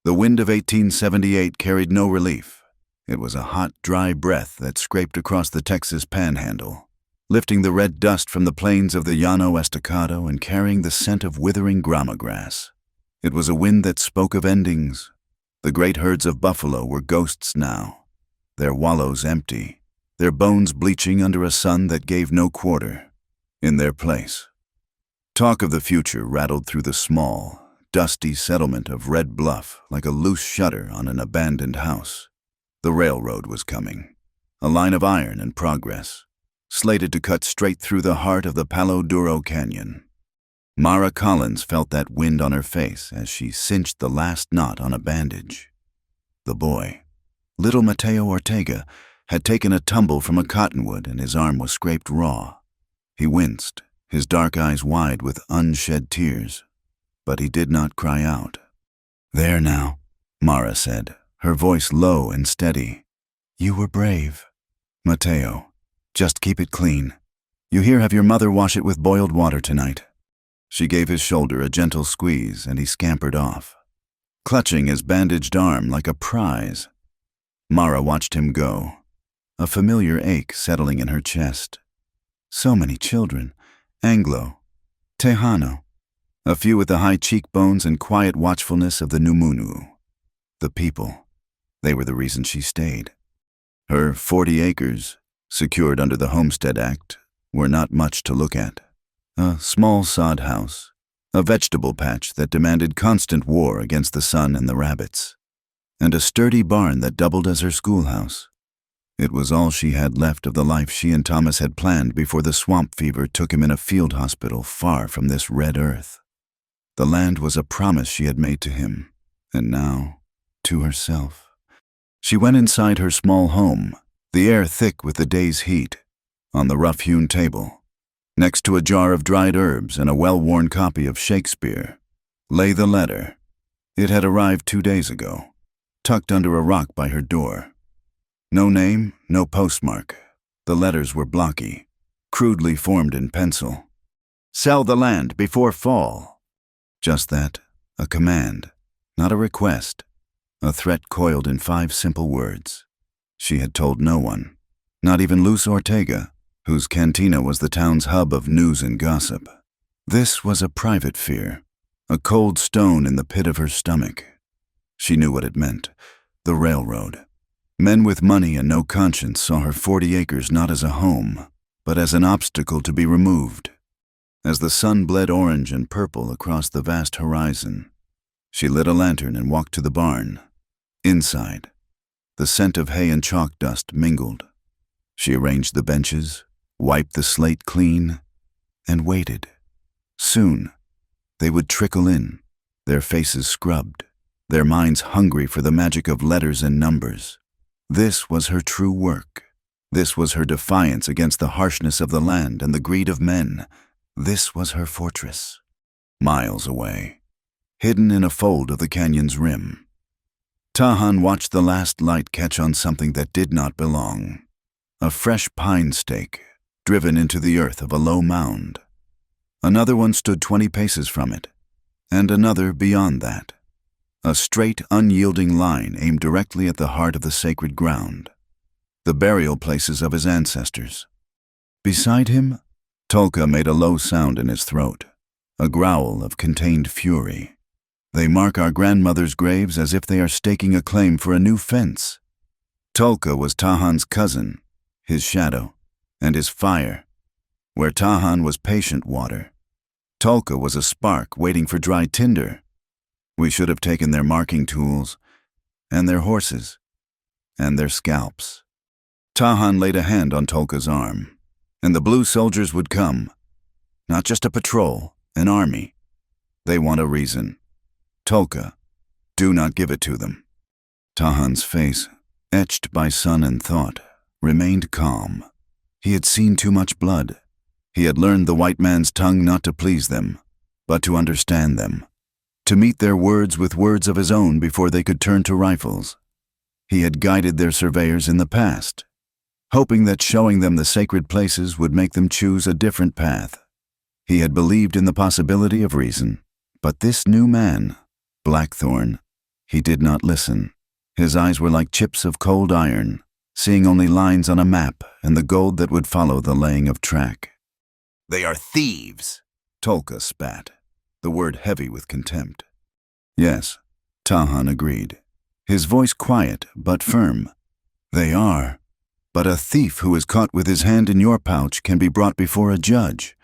The wind of 1878 carried no relief. It was a hot, dry breath that scraped across the Texas panhandle, lifting the red dust from the plains of the Llano Estacado and carrying the scent of withering grama grass. It was a wind that spoke of endings. The great herds of buffalo were ghosts now, their wallows empty, their bones bleaching under a sun that gave no quarter. In their place, talk of the future rattled through the small, dusty settlement of Red Bluff like a loose shutter on an abandoned house. The railroad was coming, a line of iron in progress, slated to cut straight through the heart of the Palo Duro Canyon. Mara Collins felt that wind on her face as she cinched the last knot on a bandage. The boy, little Mateo Ortega, had taken a tumble from a cottonwood and his arm was scraped raw. He winced, his dark eyes wide with unshed tears, but he did not cry out. "There now," Mara said, her voice low and steady. "You were brave. Mateo, just keep it clean. You hear, have your mother wash it with boiled water tonight." She gave his shoulder a gentle squeeze and he scampered off, clutching his bandaged arm like a prize. Mara watched him go, a familiar ache settling in her chest. So many children, Anglo, Tejano, a few with the high cheekbones and quiet watchfulness of the Numunu. The people, they were the reason she stayed. Her 40 acres, secured under the Homestead Act, were not much to look at. A small sod house, a vegetable patch that demanded constant war against the sun and the rabbits, and a sturdy barn that doubled as her schoolhouse. It was all she had left of the life she and Thomas had planned before the swamp fever took him in a field hospital far from this red earth. The land was a promise she had made to him, and now, to herself. She went inside her small home, the air thick with the day's heat. On the rough-hewn table, next to a jar of dried herbs and a well-worn copy of Shakespeare, lay the letter. It had arrived 2 days ago, tucked under a rock by her door. No name, no postmark. The letters were blocky, crudely formed in pencil. "Sell the land before fall." Just that, a command, not a request, a threat coiled in 5 simple words. She had told no one, not even Luz Ortega, whose cantina was the town's hub of news and gossip. This was a private fear, a cold stone in the pit of her stomach. She knew what it meant, the railroad. Men with money and no conscience saw her 40 acres not as a home, but as an obstacle to be removed. As the sun bled orange and purple across the vast horizon, she lit a lantern and walked to the barn. Inside, the scent of hay and chalk dust mingled. She arranged the benches, wiped the slate clean, and waited. Soon, they would trickle in, their faces scrubbed, their minds hungry for the magic of letters and numbers. This was her true work. This was her defiance against the harshness of the land and the greed of men. This was her fortress. Miles away, hidden in a fold of the canyon's rim, Tahan watched the last light catch on something that did not belong. A fresh pine stake, driven into the earth of a low mound. Another one stood 20 paces from it, and another beyond that. A straight, unyielding line aimed directly at the heart of the sacred ground, the burial places of his ancestors. Beside him, Tolka made a low sound in his throat, a growl of contained fury. "They mark our grandmother's graves as if they are staking a claim for a new fence." Tolka was Tahan's cousin, his shadow, and his fire. Where Tahan was patient water, Tolka was a spark waiting for dry tinder. We should have taken their marking tools, and their horses, and their scalps. Tahan laid a hand on Tolka's arm, and the blue soldiers would come. Not just a patrol, an army. They want a reason. Tolka, do not give it to them. Tahan's face, etched by sun and thought, remained calm. He had seen too much blood. He had learned the white man's tongue not to please them, but to understand them, to meet their words with words of his own before they could turn to rifles. He had guided their surveyors in the past, hoping that showing them the sacred places would make them choose a different path. He had believed in the possibility of reason, but this new man, Blackthorn, He did not listen. His eyes were like chips of cold iron, seeing only lines on a map and the gold that would follow the laying of track. "They are thieves," Tolka spat, the word heavy with contempt. "Yes," Tahan agreed, his voice quiet but firm. "They are. But a thief who is caught with his hand in your pouch can be brought before a judge.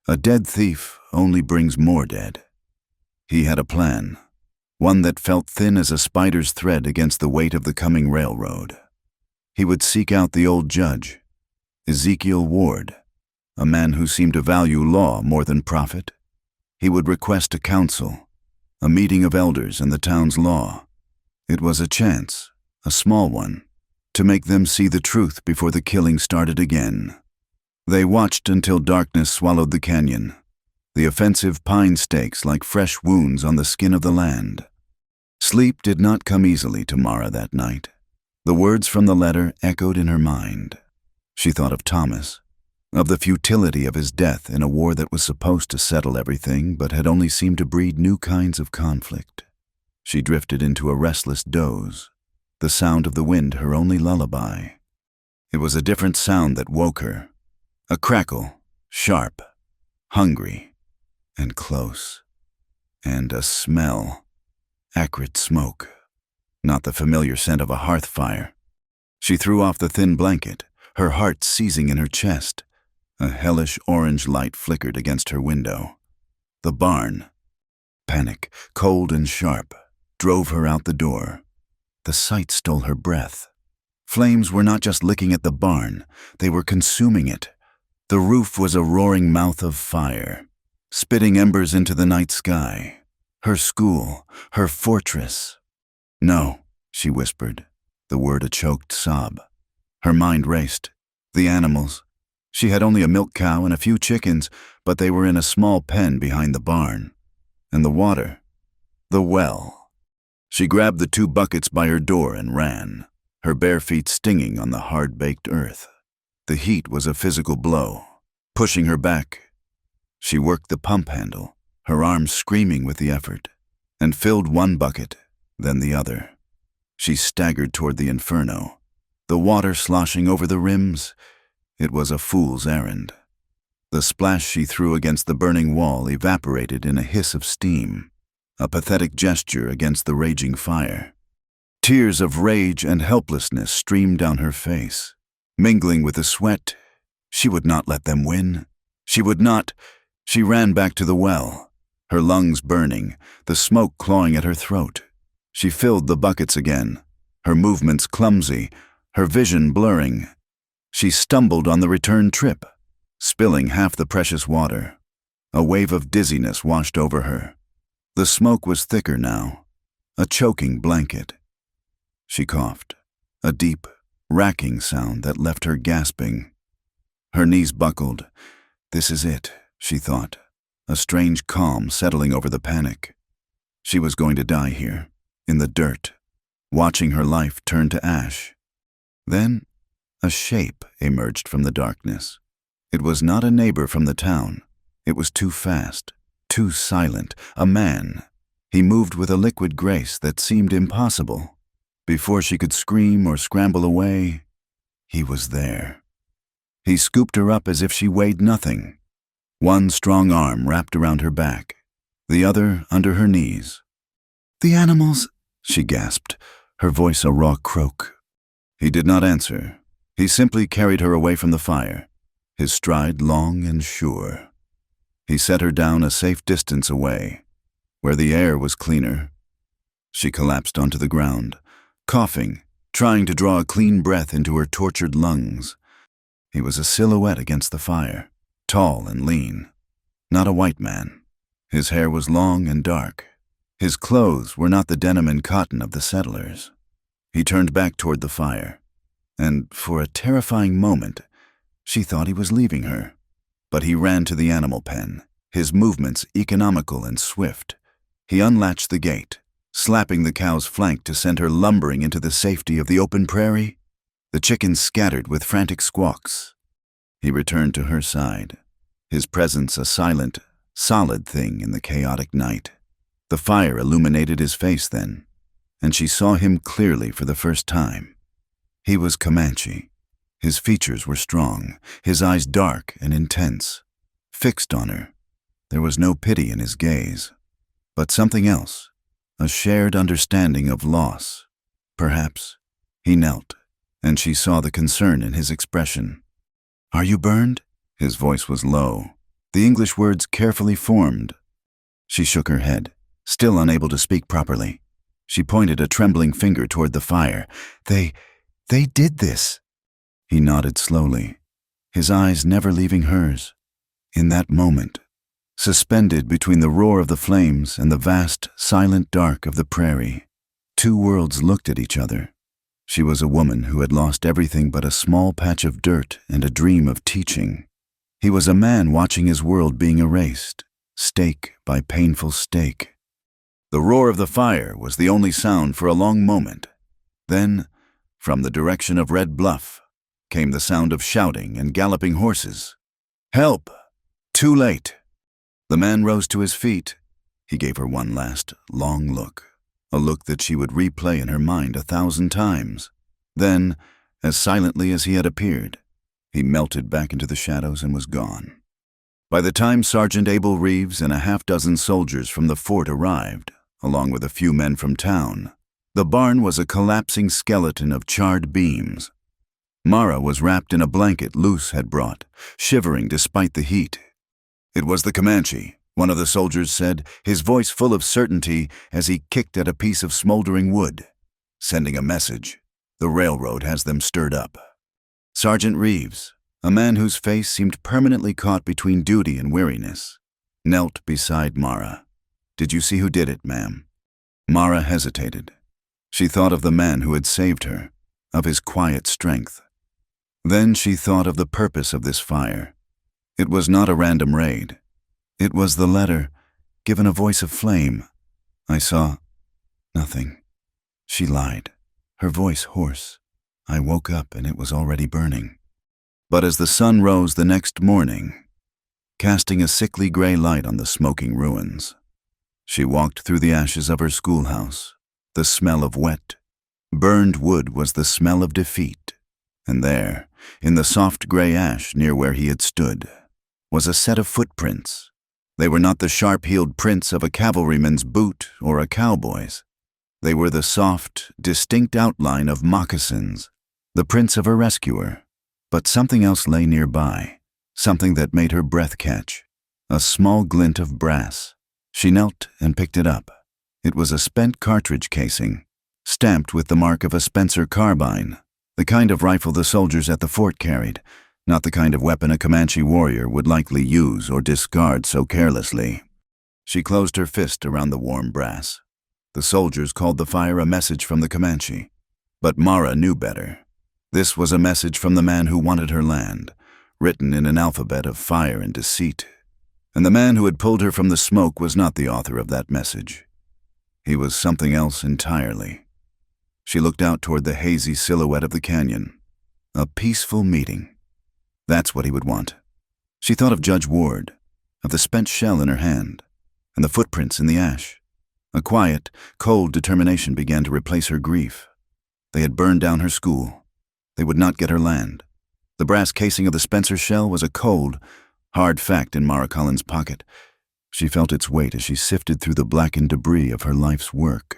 A dead thief only brings more dead." He had a plan, one that felt thin as a spider's thread against the weight of the coming railroad. He would seek out the old judge, Ezekiel Ward, a man who seemed to value law more than profit. He would request a council, a meeting of elders and the town's law. It was a chance, a small one, to make them see the truth before the killing started again. They watched until darkness swallowed the canyon, the offensive pine stakes like fresh wounds on the skin of the land. Sleep did not come easily to Mara that night. The words from the letter echoed in her mind. She thought of Thomas, of the futility of his death in a war that was supposed to settle everything but had only seemed to breed new kinds of conflict. She drifted into a restless doze, the sound of the wind her only lullaby. It was a different sound that woke her, a crackle, sharp, hungry, and close, and a smell, acrid smoke, not the familiar scent of a hearth fire. She threw off the thin blanket, her heart seizing in her chest. A hellish orange light flickered against her window. The barn, panic, cold and sharp, drove her out the door. The sight stole her breath. Flames were not just licking at the barn, they were consuming it. The roof was a roaring mouth of fire, spitting embers into the night sky. Her school, her fortress. "No," she whispered, the word a choked sob. Her mind raced. The animals. She had only a milk cow and a few chickens, but they were in a small pen behind the barn. And the water. The well. She grabbed the 2 buckets by her door and ran, her bare feet stinging on the hard-baked earth. The heat was a physical blow, pushing her back. She worked the pump handle, her arms screaming with the effort, and filled 1 bucket, then the other. She staggered toward the inferno, the water sloshing over the rims. It was a fool's errand. The splash she threw against the burning wall evaporated in a hiss of steam, a pathetic gesture against the raging fire. Tears of rage and helplessness streamed down her face, mingling with the sweat. She would not let them win. She would not. She ran back to the well, her lungs burning, the smoke clawing at her throat. She filled the buckets again, her movements clumsy, her vision blurring. She stumbled on the return trip, spilling half the precious water. A wave of dizziness washed over her. The smoke was thicker now, a choking blanket. She coughed, a deep, racking sound that left her gasping. Her knees buckled. This is it, she thought, a strange calm settling over the panic. She was going to die here, in the dirt, watching her life turn to ash. Then, a shape emerged from the darkness. It was not a neighbor from the town. It was too fast, too silent, a man. He moved with a liquid grace that seemed impossible. Before she could scream or scramble away, he was there. He scooped her up as if she weighed nothing. One strong arm wrapped around her back, the other under her knees. "The animals," she gasped, her voice a raw croak. He did not answer. He simply carried her away from the fire, his stride long and sure. He set her down a safe distance away, where the air was cleaner. She collapsed onto the ground, coughing, trying to draw a clean breath into her tortured lungs. He was a silhouette against the fire, tall and lean. Not a white man. His hair was long and dark. His clothes were not the denim and cotton of the settlers. He turned back toward the fire, and for a terrifying moment, she thought he was leaving her. But he ran to the animal pen, his movements economical and swift. He unlatched the gate, slapping the cow's flank to send her lumbering into the safety of the open prairie. The chickens scattered with frantic squawks. He returned to her side, his presence a silent, solid thing in the chaotic night. The fire illuminated his face then, and she saw him clearly for the first time. He was Comanche. His features were strong, his eyes dark and intense, fixed on her. There was no pity in his gaze, but something else, a shared understanding of loss. Perhaps. He knelt, and she saw the concern in his expression. "Are you burned?" His voice was low, the English words carefully formed. She shook her head, still unable to speak properly. She pointed a trembling finger toward the fire. They did this." He nodded slowly, his eyes never leaving hers. In that moment, suspended between the roar of the flames and the vast, silent dark of the prairie, two worlds looked at each other. She was a woman who had lost everything but a small patch of dirt and a dream of teaching. He was a man watching his world being erased, stake by painful stake. The roar of the fire was the only sound for a long moment. Then, from the direction of Red Bluff, came the sound of shouting and galloping horses. "Help! Too late!" The man rose to his feet. He gave her one last, long look, a look that she would replay in her mind 1,000 times. Then, as silently as he had appeared, he melted back into the shadows and was gone. By the time Sergeant Abel Reeves and a half-dozen soldiers from the fort arrived, along with a few men from town, the barn was a collapsing skeleton of charred beams. Mara was wrapped in a blanket Luce had brought, shivering despite the heat. "It was the Comanche," one of the soldiers said, his voice full of certainty as he kicked at a piece of smoldering wood. "Sending a message. The railroad has them stirred up." Sergeant Reeves, a man whose face seemed permanently caught between duty and weariness, knelt beside Mara. "Did you see who did it, ma'am?" Mara hesitated. She thought of the man who had saved her, of his quiet strength. Then she thought of the purpose of this fire. It was not a random raid. It was the letter, given a voice of flame. "I saw nothing." She lied, her voice hoarse. "I woke up and it was already burning." But as the sun rose the next morning, casting a sickly gray light on the smoking ruins, she walked through the ashes of her schoolhouse. The smell of wet, burned wood was the smell of defeat. And there, in the soft gray ash near where he had stood, was a set of footprints. They were not the sharp-heeled prints of a cavalryman's boot or a cowboy's. They were the soft, distinct outline of moccasins, the prints of a rescuer. But something else lay nearby, something that made her breath catch, a small glint of brass. She knelt and picked it up. It was a spent cartridge casing, stamped with the mark of a Spencer carbine, the kind of rifle the soldiers at the fort carried, not the kind of weapon a Comanche warrior would likely use or discard so carelessly. She closed her fist around the warm brass. The soldiers called the fire a message from the Comanche, but Mara knew better. This was a message from the man who wanted her land, written in an alphabet of fire and deceit. And the man who had pulled her from the smoke was not the author of that message. He was something else entirely. She looked out toward the hazy silhouette of the canyon. A peaceful meeting. That's what he would want. She thought of Judge Ward, of the spent shell in her hand, and the footprints in the ash. A quiet, cold determination began to replace her grief. They had burned down her school. They would not get her land. The brass casing of the Spencer shell was a cold, hard fact in Mara Cullen's pocket. She felt its weight as she sifted through the blackened debris of her life's work.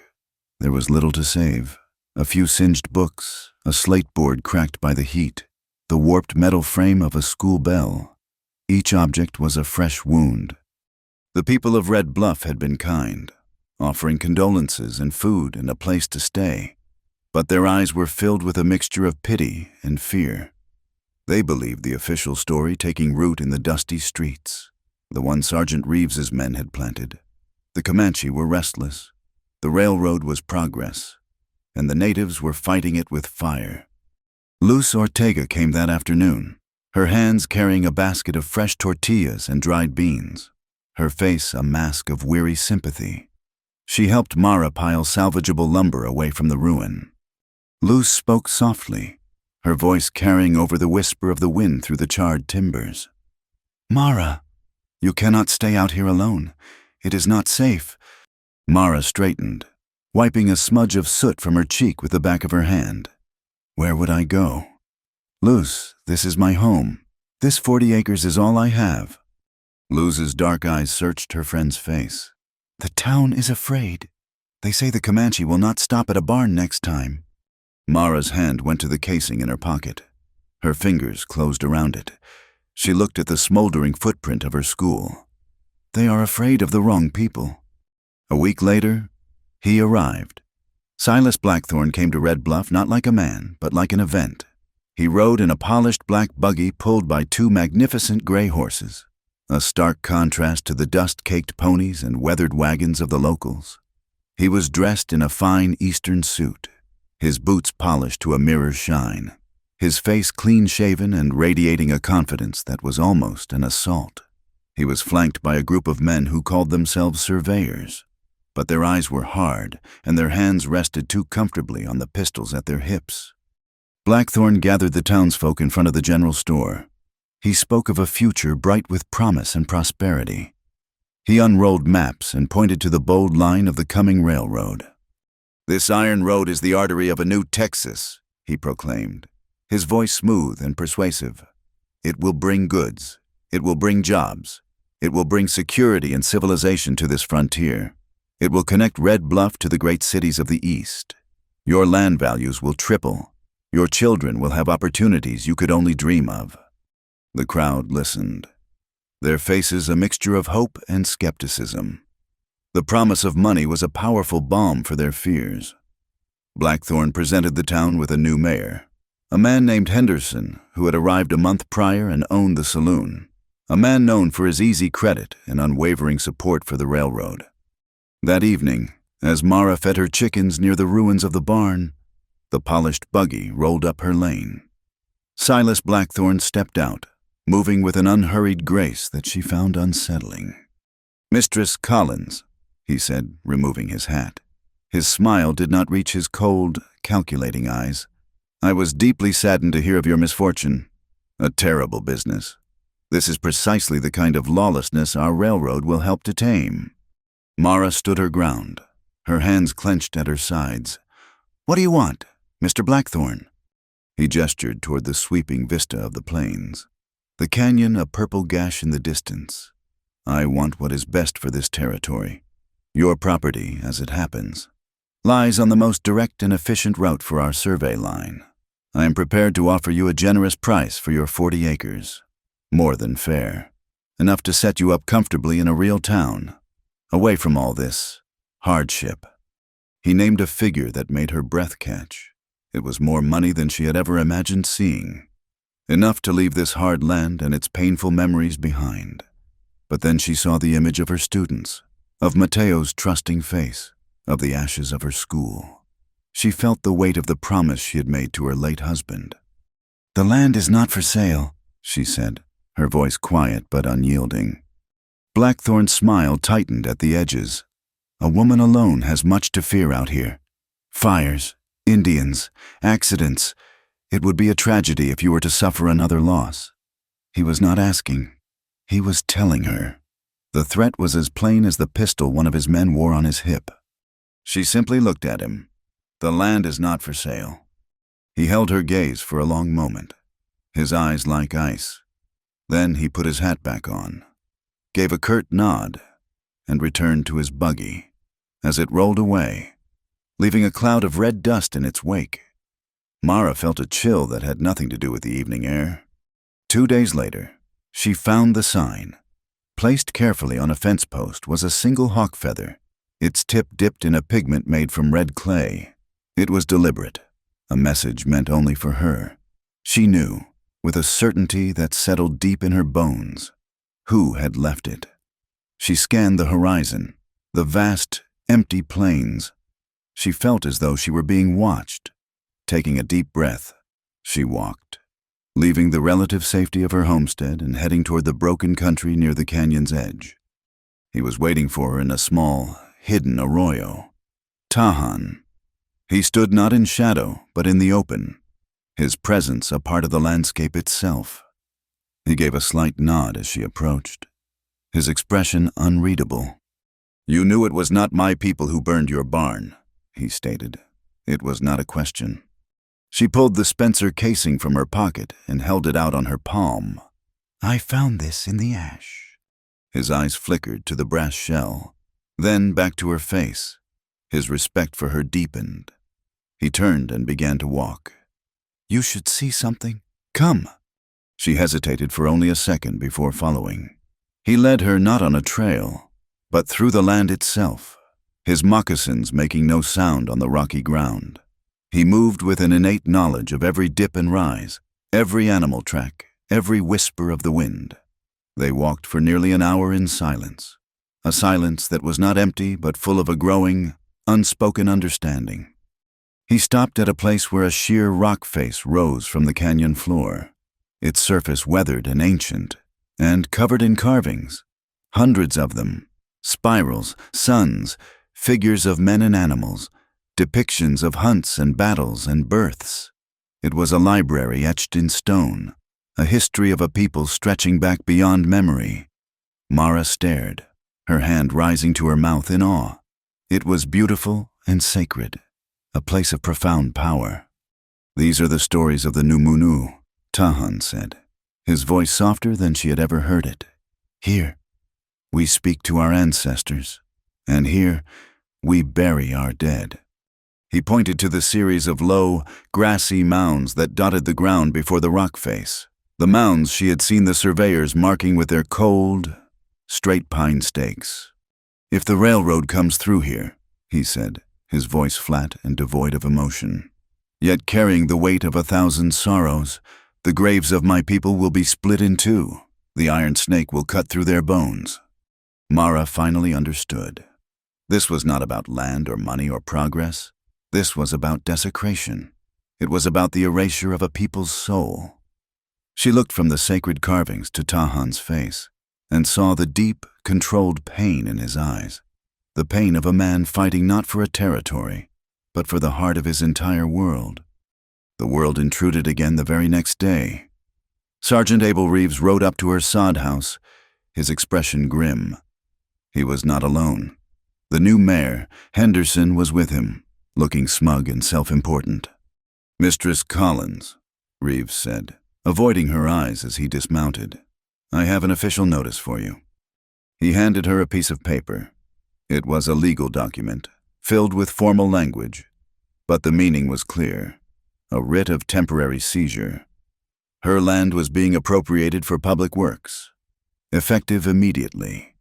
There was little to save. A few singed books, a slate board cracked by the heat, the warped metal frame of a school bell. Each object was a fresh wound. The people of Red Bluff had been kind, offering condolences and food and a place to stay. But their eyes were filled with a mixture of pity and fear. They believed the official story taking root in the dusty streets, the one Sergeant Reeves's men had planted. The Comanche were restless. The railroad was progress, and the natives were fighting it with fire. Luce Ortega came that afternoon, her hands carrying a basket of fresh tortillas and dried beans, her face a mask of weary sympathy. She helped Mara pile salvageable lumber away from the ruin. Luce spoke softly, her voice carrying over the whisper of the wind through the charred timbers. "Mara, you cannot stay out here alone. It is not safe." Mara straightened, wiping a smudge of soot from her cheek with the back of her hand. Where would I go? Luz, this is my home. This 40 acres is all I have. Luz's dark eyes searched her friend's face. The town is afraid. They say the Comanche will not stop at a barn next time. Mara's hand went to the casing in her pocket. Her fingers closed around it. She looked at the smoldering footprint of her school. They are afraid of the wrong people. A week later, he arrived. Silas Blackthorne came to Red Bluff not like a man, but like an event. He rode in a polished black buggy pulled by 2 magnificent gray horses, a stark contrast to the dust-caked ponies and weathered wagons of the locals. He was dressed in a fine Eastern suit, his boots polished to a mirror's shine, his face clean-shaven and radiating a confidence that was almost an assault. He was flanked by a group of men who called themselves surveyors, but their eyes were hard and their hands rested too comfortably on the pistols at their hips. Blackthorne gathered the townsfolk in front of the general store. He spoke of a future bright with promise and prosperity. He unrolled maps and pointed to the bold line of the coming railroad. "This iron road is the artery of a new Texas," he proclaimed, his voice smooth and persuasive. "It will bring goods. It will bring jobs. It will bring security and civilization to this frontier. It will connect Red Bluff to the great cities of the East. Your land values will triple. Your children will have opportunities you could only dream of." The crowd listened, their faces a mixture of hope and skepticism. The promise of money was a powerful balm for their fears. Blackthorne presented the town with a new mayor, a man named Henderson who had arrived a month prior and owned the saloon, a man known for his easy credit and unwavering support for the railroad. That evening, as Mara fed her chickens near the ruins of the barn, the polished buggy rolled up her lane. Silas Blackthorne stepped out, moving with an unhurried grace that she found unsettling. "Mistress Collins," he said, removing his hat. His smile did not reach his cold, calculating eyes. "I was deeply saddened to hear of your misfortune. A terrible business. This is precisely the kind of lawlessness our railroad will help to tame." Mara stood her ground, her hands clenched at her sides. "What do you want, Mr. Blackthorne?" He gestured toward the sweeping vista of the plains, the canyon a purple gash in the distance. "I want what is best for this territory. Your property, as it happens, lies on the most direct and efficient route for our survey line. I am prepared to offer you a generous price for your 40 acres. More than fair. Enough to set you up comfortably in a real town, away from all this hardship." He named a figure that made her breath catch. It was more money than she had ever imagined seeing. Enough to leave this hard land and its painful memories behind. But then she saw the image of her students, of Mateo's trusting face, of the ashes of her school. She felt the weight of the promise she had made to her late husband. "The land is not for sale," she said, her voice quiet but unyielding. Blackthorne's smile tightened at the edges. "A woman alone has much to fear out here. Fires, Indians, accidents. It would be a tragedy if you were to suffer another loss." He was not asking. He was telling her. The threat was as plain as the pistol one of his men wore on his hip. She simply looked at him. "The land is not for sale." He held her gaze for a long moment, his eyes like ice. Then he put his hat back on, gave a curt nod, and returned to his buggy. As it rolled away, leaving a cloud of red dust in its wake, Mara felt a chill that had nothing to do with the evening air. 2 days later, she found the sign. Placed carefully on a fence post was a single hawk feather, its tip dipped in a pigment made from red clay. It was deliberate, a message meant only for her. She knew, with a certainty that settled deep in her bones, who had left it. She scanned the horizon, the vast, empty plains. She felt as though she were being watched. Taking a deep breath, she walked, leaving the relative safety of her homestead and heading toward the broken country near the canyon's edge. He was waiting for her in a small, hidden arroyo. Tahan. He stood not in shadow, but in the open, his presence a part of the landscape itself. He gave a slight nod as she approached, his expression unreadable. "You knew it was not my people who burned your barn. he stated. It was not a question. She pulled the Spencer casing from her pocket and held it out on her palm. "I found this in the ash." His eyes flickered to the brass shell, then back to her face. His respect for her deepened. He turned and began to walk. "You should see something. Come." She hesitated for only a second before following. He led her not on a trail, but through the land itself, his moccasins making no sound on the rocky ground. He moved with an innate knowledge of every dip and rise, every animal track, every whisper of the wind. They walked for nearly an hour in silence, a silence that was not empty but full of a growing, unspoken understanding. He stopped at a place where a sheer rock face rose from the canyon floor, its surface weathered and ancient, and covered in carvings, hundreds of them, spirals, suns, figures of men and animals, depictions of hunts and battles and births. It was a library etched in stone, a history of a people stretching back beyond memory. Mara stared, her hand rising to her mouth in awe. It was beautiful and sacred, a place of profound power. "These are the stories of the Numunu," Tahan said, his voice softer than she had ever heard it. "Here, we speak to our ancestors, and here, we bury our dead." He pointed to the series of low, grassy mounds that dotted the ground before the rock face, the mounds she had seen the surveyors marking with their cold, straight pine stakes. "If the railroad comes through here," he said, his voice flat and devoid of emotion, "yet carrying the weight of 1,000 sorrows, the graves of my people will be split in two. The iron snake will cut through their bones." Mara finally understood. This was not about land or money or progress. This was about desecration. It was about the erasure of a people's soul. She looked from the sacred carvings to Tahan's face and saw the deep, controlled pain in his eyes, the pain of a man fighting not for a territory, but for the heart of his entire world. The world intruded again the very next day. Sergeant Abel Reeves rode up to her sod house, his expression grim. He was not alone. The new mayor, Henderson, was with him, looking smug and self-important. "Mistress Collins," Reeves said, avoiding her eyes as he dismounted, "I have an official notice for you." He handed her a piece of paper. It was a legal document, filled with formal language, but the meaning was clear: a writ of temporary seizure. Her land was being appropriated for public works, effective immediately,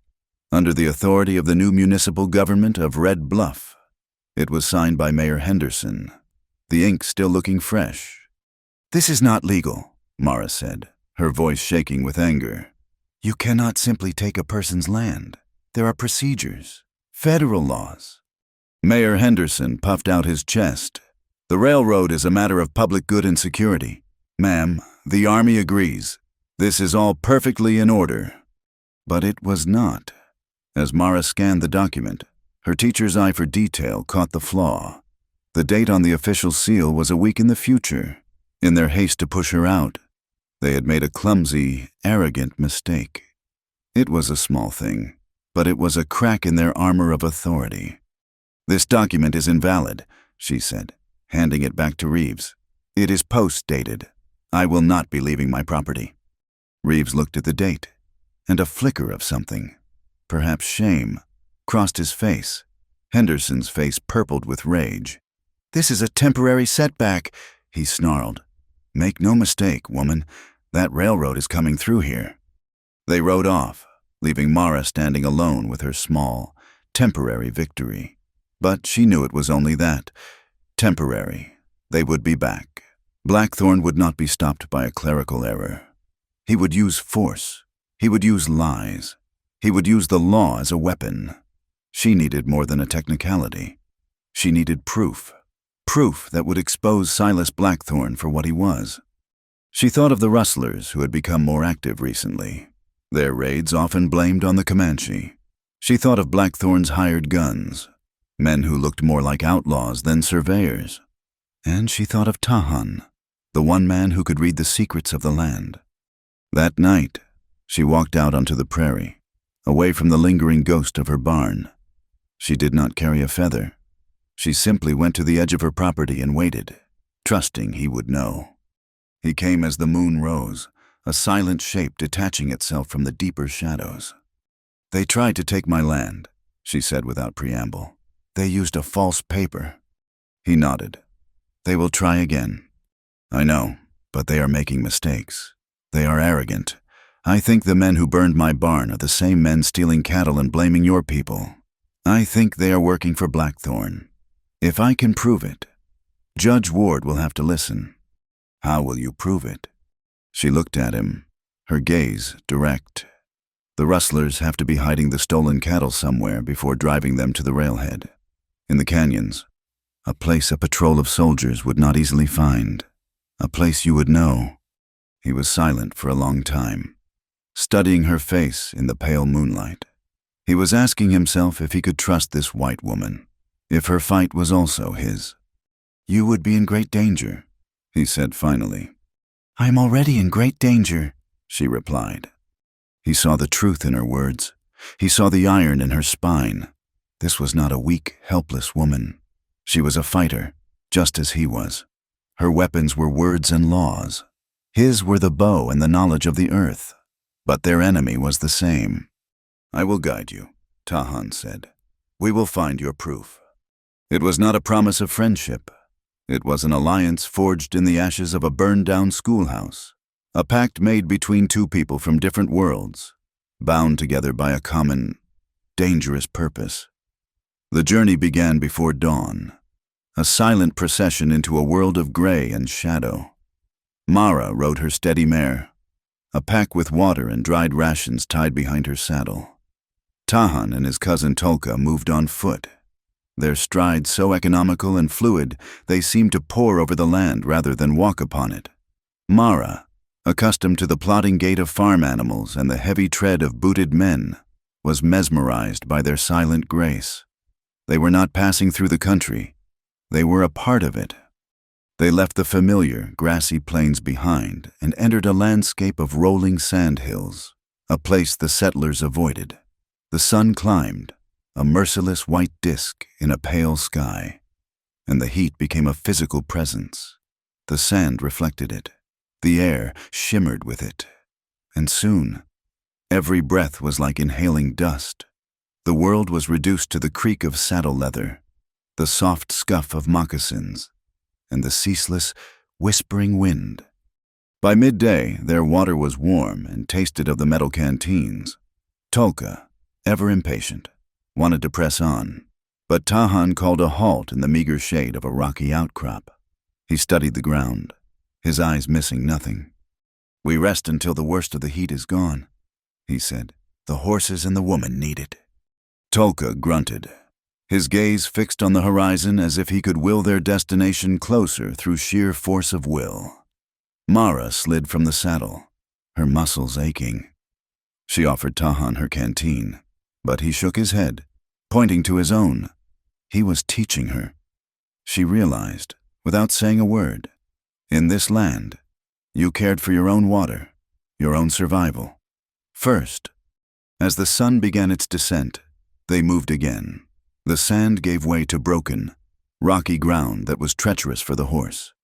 under the authority of the new municipal government of Red Bluff. It was signed by Mayor Henderson, the ink still looking fresh. "This is not legal," Mara said, her voice shaking with anger. "You cannot simply take a person's land. There are procedures, federal laws." Mayor Henderson puffed out his chest. "The railroad is a matter of public good and security. Ma'am, the Army agrees. This is all perfectly in order." But it was not. As Mara scanned the document, her teacher's eye for detail caught the flaw. The date on the official seal was a week in the future. In their haste to push her out, they had made a clumsy, arrogant mistake. It was a small thing, but it was a crack in their armor of authority. "This document is invalid," she said, handing it back to Reeves. "It is post-dated. I will not be leaving my property." Reeves looked at the date, and a flicker of something, perhaps shame, crossed his face. Henderson's face purpled with rage. "This is a temporary setback," he snarled. "Make no mistake, woman, that railroad is coming through here." They rode off, leaving Mara standing alone with her small, temporary victory. But she knew it was only that, temporary. They would be back. Blackthorn would not be stopped by a clerical error. He would use force. He would use lies. He would use the law as a weapon. She needed more than a technicality. She needed proof. Proof that would expose Silas Blackthorn for what he was. She thought of the rustlers who had become more active recently, their raids often blamed on the Comanche. She thought of Blackthorn's hired guns, men who looked more like outlaws than surveyors. And she thought of Tahan, the one man who could read the secrets of the land. That night, she walked out onto the prairie, away from the lingering ghost of her barn. She did not carry a feather. She simply went to the edge of her property and waited, trusting he would know. He came as the moon rose, a silent shape detaching itself from the deeper shadows. "They tried to take my land," she said without preamble. "They used a false paper." He nodded. "They will try again." "I know, but they are making mistakes. They are arrogant. I think the men who burned my barn are the same men stealing cattle and blaming your people. I think they are working for Blackthorn. If I can prove it, Judge Ward will have to listen." "How will you prove it?" She looked at him, her gaze direct. "The rustlers have to be hiding the stolen cattle somewhere before driving them to the railhead. In the canyons, a place a patrol of soldiers would not easily find. A place you would know." He was silent for a long time, studying her face in the pale moonlight. He was asking himself if he could trust this white woman, if her fight was also his. "You would be in great danger," he said finally. "I am already in great danger," she replied. He saw the truth in her words. He saw the iron in her spine. This was not a weak, helpless woman. She was a fighter, just as he was. Her weapons were words and laws. His were the bow and the knowledge of the earth. But their enemy was the same. "I will guide you," Tahan said. "We will find your proof." It was not a promise of friendship. It was an alliance forged in the ashes of a burned-down schoolhouse, a pact made between two people from different worlds, bound together by a common, dangerous purpose. The journey began before dawn, a silent procession into a world of gray and shadow. Mara rode her steady mare, a pack with water and dried rations tied behind her saddle. Tahan and his cousin Tolka moved on foot, their strides so economical and fluid they seemed to pour over the land rather than walk upon it. Mara, accustomed to the plodding gait of farm animals and the heavy tread of booted men, was mesmerized by their silent grace. They were not passing through the country. They were a part of it. They left the familiar, grassy plains behind and entered a landscape of rolling sandhills, a place the settlers avoided. The sun climbed, a merciless white disk in a pale sky, and the heat became a physical presence. The sand reflected it. The air shimmered with it. And soon, every breath was like inhaling dust. The world was reduced to the creak of saddle leather, the soft scuff of moccasins, and the ceaseless, whispering wind. By midday, their water was warm and tasted of the metal canteens. Tolka, ever impatient, wanted to press on, but Tahan called a halt in the meager shade of a rocky outcrop. He studied the ground, his eyes missing nothing. "We rest until the worst of the heat is gone," he said. "The horses and the woman need it." Tolka grunted, his gaze fixed on the horizon as if he could will their destination closer through sheer force of will. Mara slid from the saddle, her muscles aching. She offered Tahan her canteen, but he shook his head, pointing to his own. He was teaching her. She realized, without saying a word, in this land, you cared for your own water, your own survival. First, as the sun began its descent, they moved again. The sand gave way to broken, rocky ground that was treacherous for the horse.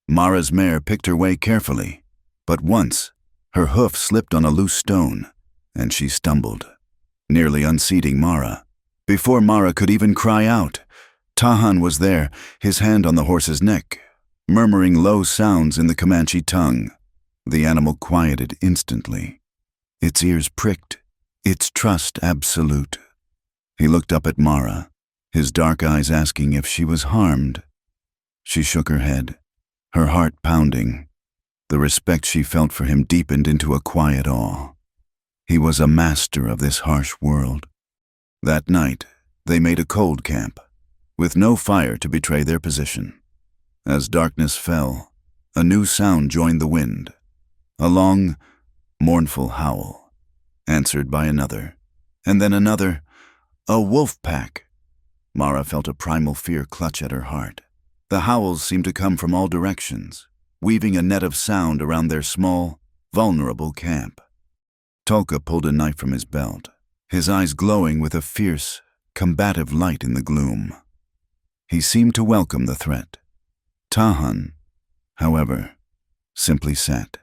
Mara's mare picked her way carefully, but once, her hoof slipped on a loose stone, and she stumbled, nearly unseating Mara. Before Mara could even cry out, Tahan was there, his hand on the horse's neck, murmuring low sounds in the Comanche tongue. The animal quieted instantly. Its ears pricked, its trust absolute. He looked up at Mara, his dark eyes asking if she was harmed. She shook her head, her heart pounding. The respect she felt for him deepened into a quiet awe. He was a master of this harsh world. That night, they made a cold camp, with no fire to betray their position. As darkness fell, a new sound joined the wind, a long, mournful howl, answered by another, and then another, a wolf pack. Mara felt a primal fear clutch at her heart. The howls seemed to come from all directions, weaving a net of sound around their small, vulnerable camp. Tolka pulled a knife from his belt, his eyes glowing with a fierce, combative light in the gloom. He seemed to welcome the threat. Tahan, however, simply sat,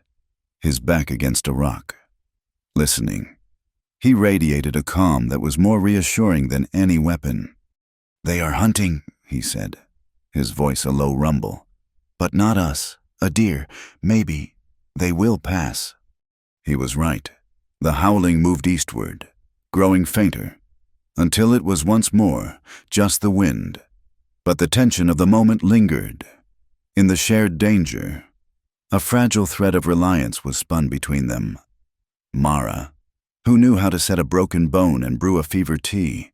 his back against a rock, listening. He radiated a calm that was more reassuring than any weapon. "They are hunting," he said, his voice a low rumble. "But not us. A deer. Maybe. They will pass." He was right. The howling moved eastward, growing fainter, until it was once more just the wind. But the tension of the moment lingered. In the shared danger, a fragile thread of reliance was spun between them. Mara, who knew how to set a broken bone and brew a fever tea,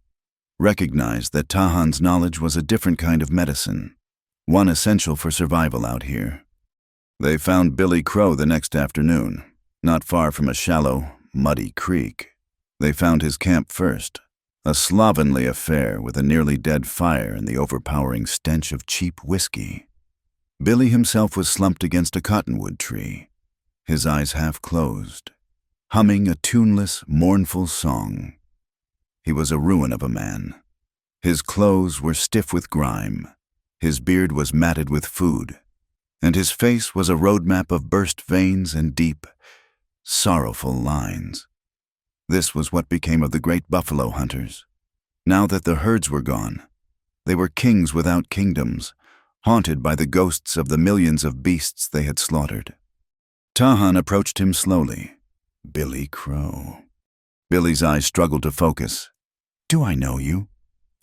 recognized that Tahan's knowledge was a different kind of medicine, one essential for survival out here. They found Billy Crow the next afternoon, not far from a shallow, muddy creek. They found his camp first, a slovenly affair with a nearly dead fire and the overpowering stench of cheap whiskey. Billy himself was slumped against a cottonwood tree, his eyes half closed, humming a tuneless, mournful song. He was a ruin of a man. His clothes were stiff with grime, his beard was matted with food, and his face was a roadmap of burst veins and deep, sorrowful lines. This was what became of the great buffalo hunters. Now that the herds were gone, they were kings without kingdoms, haunted by the ghosts of the millions of beasts they had slaughtered. Tahan approached him slowly. Billy Crow. Billy's eyes struggled to focus. "Do I know you?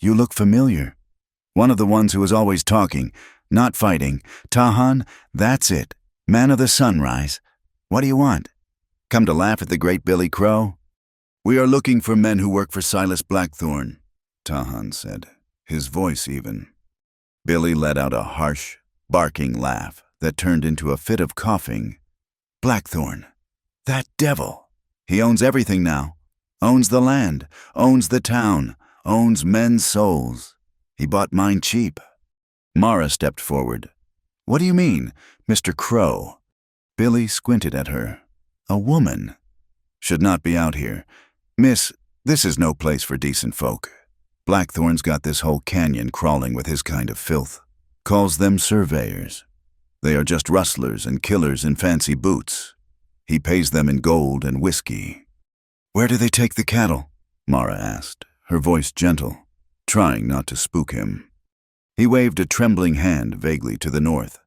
You look familiar. One of the ones who was always talking, not fighting. Tahan, that's it. Man of the sunrise. What do you want? Come to laugh at the great Billy Crow?" "We are looking for men who work for Silas Blackthorne," Tahan said, his voice even. Billy let out a harsh, barking laugh that turned into a fit of coughing. "Blackthorne. That devil. He owns everything now. Owns the land, owns the town, owns men's souls. He bought mine cheap." Mara stepped forward. "What do you mean, Mr. Crow?" Billy squinted at her. "A woman. Should not be out here. Miss, this is no place for decent folk. Blackthorne's got this whole canyon crawling with his kind of filth. Calls them surveyors. They are just rustlers and killers in fancy boots. He pays them in gold and whiskey." "Where do they take the cattle?" Mara asked, her voice gentle, trying not to spook him. He waved a trembling hand vaguely to the north.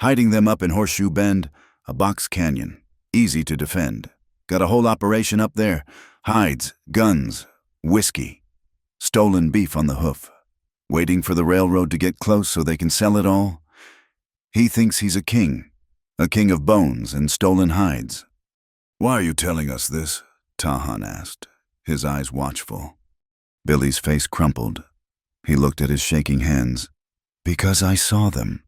"Hiding them up in Horseshoe Bend, a box canyon, easy to defend. Got a whole operation up there. Hides, guns, whiskey. Stolen beef on the hoof. Waiting for the railroad to get close so they can sell it all. He thinks he's a king of bones and stolen hides." "Why are you telling us this?" Tahan asked, his eyes watchful. Billy's face crumpled. He looked at his shaking hands. "Because I saw them.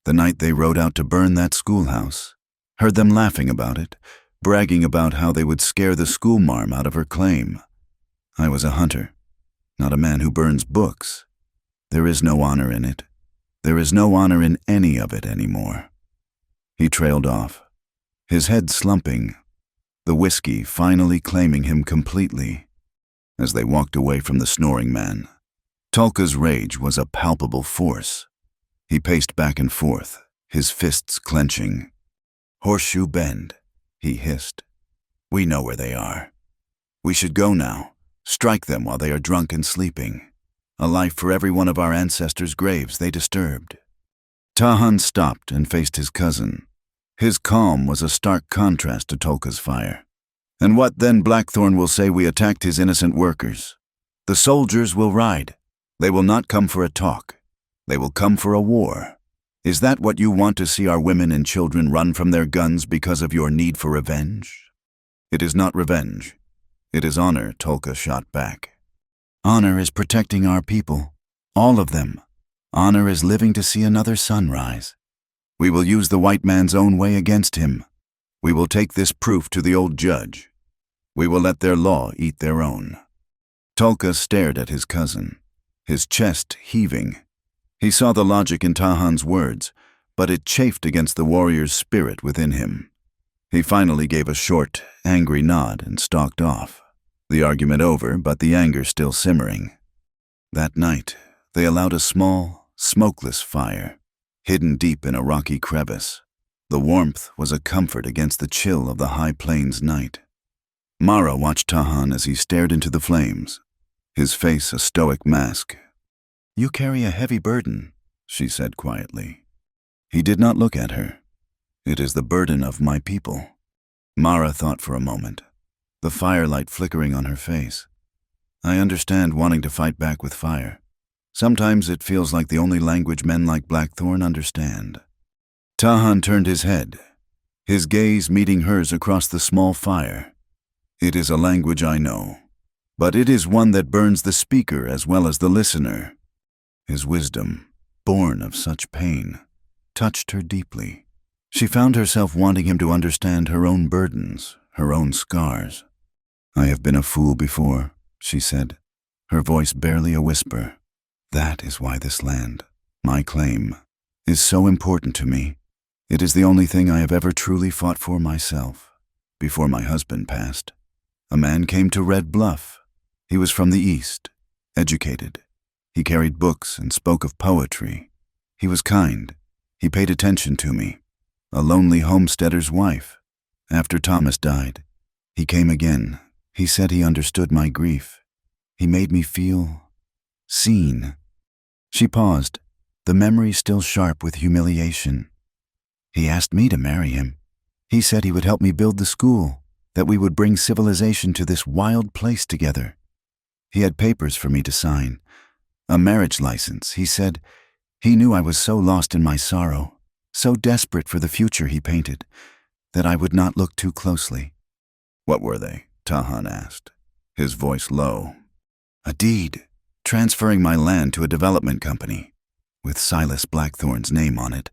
The night they rode out to burn that schoolhouse. Heard them laughing about it, bragging about how they would scare the schoolmarm out of her claim. I was a hunter, not a man who burns books. There is no honor in it. There is no honor in any of it anymore." He trailed off, his head slumping, the whiskey finally claiming him completely. As they walked away from the snoring man, Tulka's rage was a palpable force. He paced back and forth, his fists clenching. "Horseshoe Bend," he hissed. "We know where they are. We should go now, strike them while they are drunk and sleeping. A life for every one of our ancestors' graves they disturbed." Tahan stopped and faced his cousin. His calm was a stark contrast to Tulka's fire. "And what then Blackthorne will say we attacked his innocent workers? The soldiers will ride. They will not come for a talk. They will come for a war. Is that what you want to see our women and children run from their guns because of your need for revenge?" "It is not revenge. It is honor," Tulka shot back. "Honor is protecting our people, all of them. Honor is living to see another sunrise. We will use the white man's own way against him. We will take this proof to the old judge. We will let their law eat their own." Tulka stared at his cousin, his chest heaving. He saw the logic in Tahan's words, but it chafed against the warrior's spirit within him. He finally gave a short, angry nod and stalked off, the argument over but the anger still simmering. That night, they allowed a small, smokeless fire, hidden deep in a rocky crevice. The warmth was a comfort against the chill of the high plains night. Mara watched Tahan as he stared into the flames, his face a stoic mask. "You carry a heavy burden," she said quietly. He did not look at her. "It is the burden of my people." Mara thought for a moment, the firelight flickering on her face. "I understand wanting to fight back with fire. Sometimes it feels like the only language men like Blackthorn understand." Tahan turned his head, his gaze meeting hers across the small fire. "It is a language I know, but it is one that burns the speaker as well as the listener." His wisdom, born of such pain, touched her deeply. She found herself wanting him to understand her own burdens, her own scars. "I have been a fool before," she said, her voice barely a whisper. "That is why this land, my claim, is so important to me. It is the only thing I have ever truly fought for myself. Before my husband passed, a man came to Red Bluff. He was from the East, educated. He carried books and spoke of poetry. He was kind. He paid attention to me. A lonely homesteader's wife. After Thomas died, he came again. He said he understood my grief. He made me feel seen." She paused, the memory still sharp with humiliation. "He asked me to marry him. He said he would help me build the school, that we would bring civilization to this wild place together. He had papers for me to sign, a marriage license. He said he knew I was so lost in my sorrow, so desperate for the future he painted, that I would not look too closely." "What were they?" Tahan asked, his voice low. "A deed, transferring my land to a development company, with Silas Blackthorn's name on it.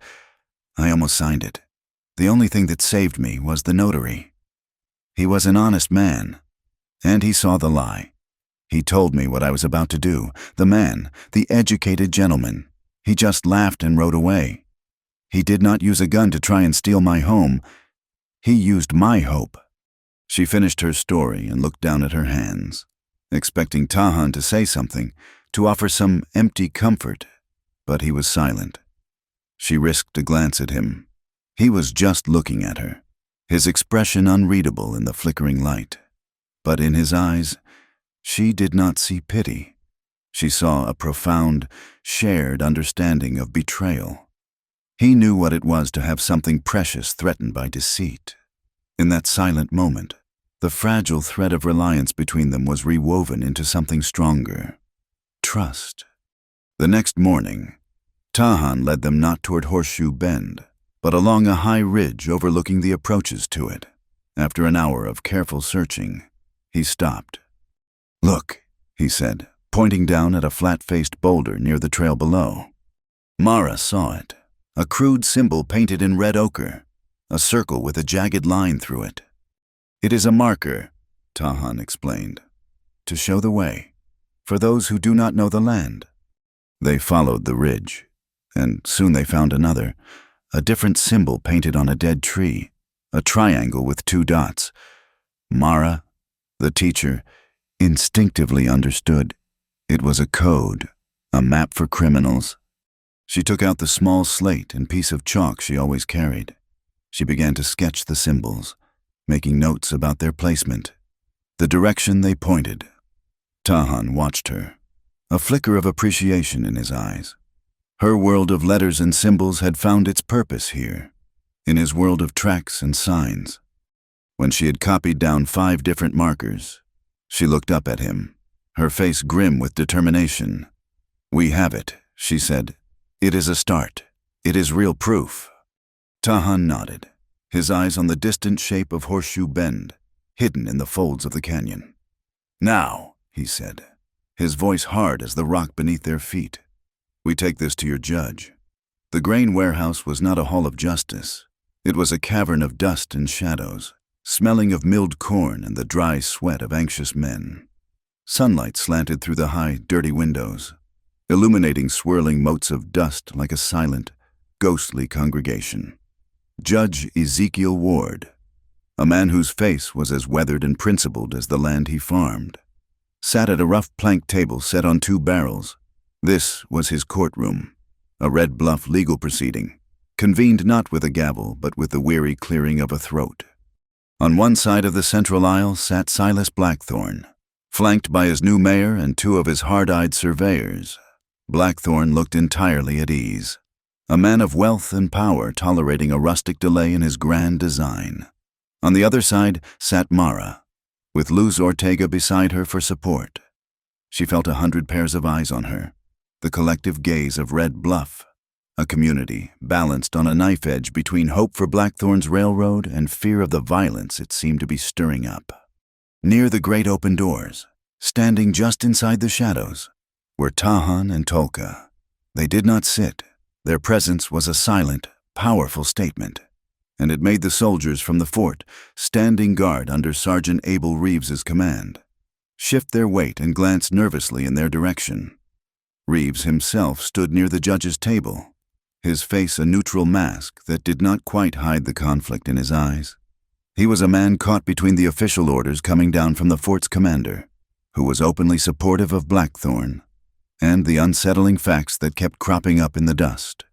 I almost signed it. The only thing that saved me was the notary. He was an honest man, and he saw the lie. He told me what I was about to do. The man, the educated gentleman, he just laughed and rode away. He did not use a gun to try and steal my home. He used my hope." She finished her story and looked down at her hands, expecting Tahan to say something, to offer some empty comfort, but he was silent. She risked a glance at him. He was just looking at her, his expression unreadable in the flickering light. But in his eyes, she did not see pity. She saw a profound, shared understanding of betrayal. He knew what it was to have something precious threatened by deceit. In that silent moment, the fragile thread of reliance between them was rewoven into something stronger: trust. The next morning, Tahan led them not toward Horseshoe Bend, but along a high ridge overlooking the approaches to it. After an hour of careful searching, he stopped. "Look," he said, pointing down at a flat-faced boulder near the trail below. Mara saw it, a crude symbol painted in red ochre, a circle with a jagged line through it. "It is a marker," Tahan explained, "to show the way, for those who do not know the land." They followed the ridge, and soon they found another, a different symbol painted on a dead tree, a triangle with 2 dots. Mara, the teacher, instinctively understood. It was a code, a map for criminals. She took out the small slate and piece of chalk she always carried. She began to sketch the symbols, making notes about their placement, the direction they pointed. Tahan watched her, a flicker of appreciation in his eyes. Her world of letters and symbols had found its purpose here, in his world of tracks and signs. When she had copied down 5 different markers, she looked up at him, her face grim with determination. "We have it," she said. "It is a start. It is real proof." Tahan nodded, his eyes on the distant shape of Horseshoe Bend, hidden in the folds of the canyon. "Now," he said, his voice hard as the rock beneath their feet, "we take this to your judge." The grain warehouse was not a hall of justice. It was a cavern of dust and shadows, smelling of milled corn and the dry sweat of anxious men. Sunlight slanted through the high, dirty windows, illuminating swirling motes of dust like a silent, ghostly congregation. Judge Ezekiel Ward, a man whose face was as weathered and principled as the land he farmed, sat at a rough plank table set on 2 barrels. This was his courtroom, A Red Bluff legal proceeding, convened not with a gavel but with the weary clearing of a throat. On one side of the central aisle sat Silas Blackthorne, flanked by his new mayor and two of his hard-eyed surveyors. Blackthorne looked entirely at ease, a man of wealth and power tolerating a rustic delay in his grand design. On the other side sat Mara, with Luz Ortega beside her for support. She felt 100 pairs of eyes on her, the collective gaze of Red Bluff, a community balanced on a knife edge between hope for Blackthorne's railroad and fear of the violence it seemed to be stirring up. Near the great open doors, standing just inside the shadows, were Tahan and Tolka. They did not sit. Their presence was a silent, powerful statement, and it made the soldiers from the fort, standing guard under Sergeant Abel Reeves's command, shift their weight and glance nervously in their direction. Reeves himself stood near the judge's table, his face a neutral mask that did not quite hide the conflict in his eyes. He was a man caught between the official orders coming down from the fort's commander, who was openly supportive of Blackthorne, and the unsettling facts that kept cropping up in the dust.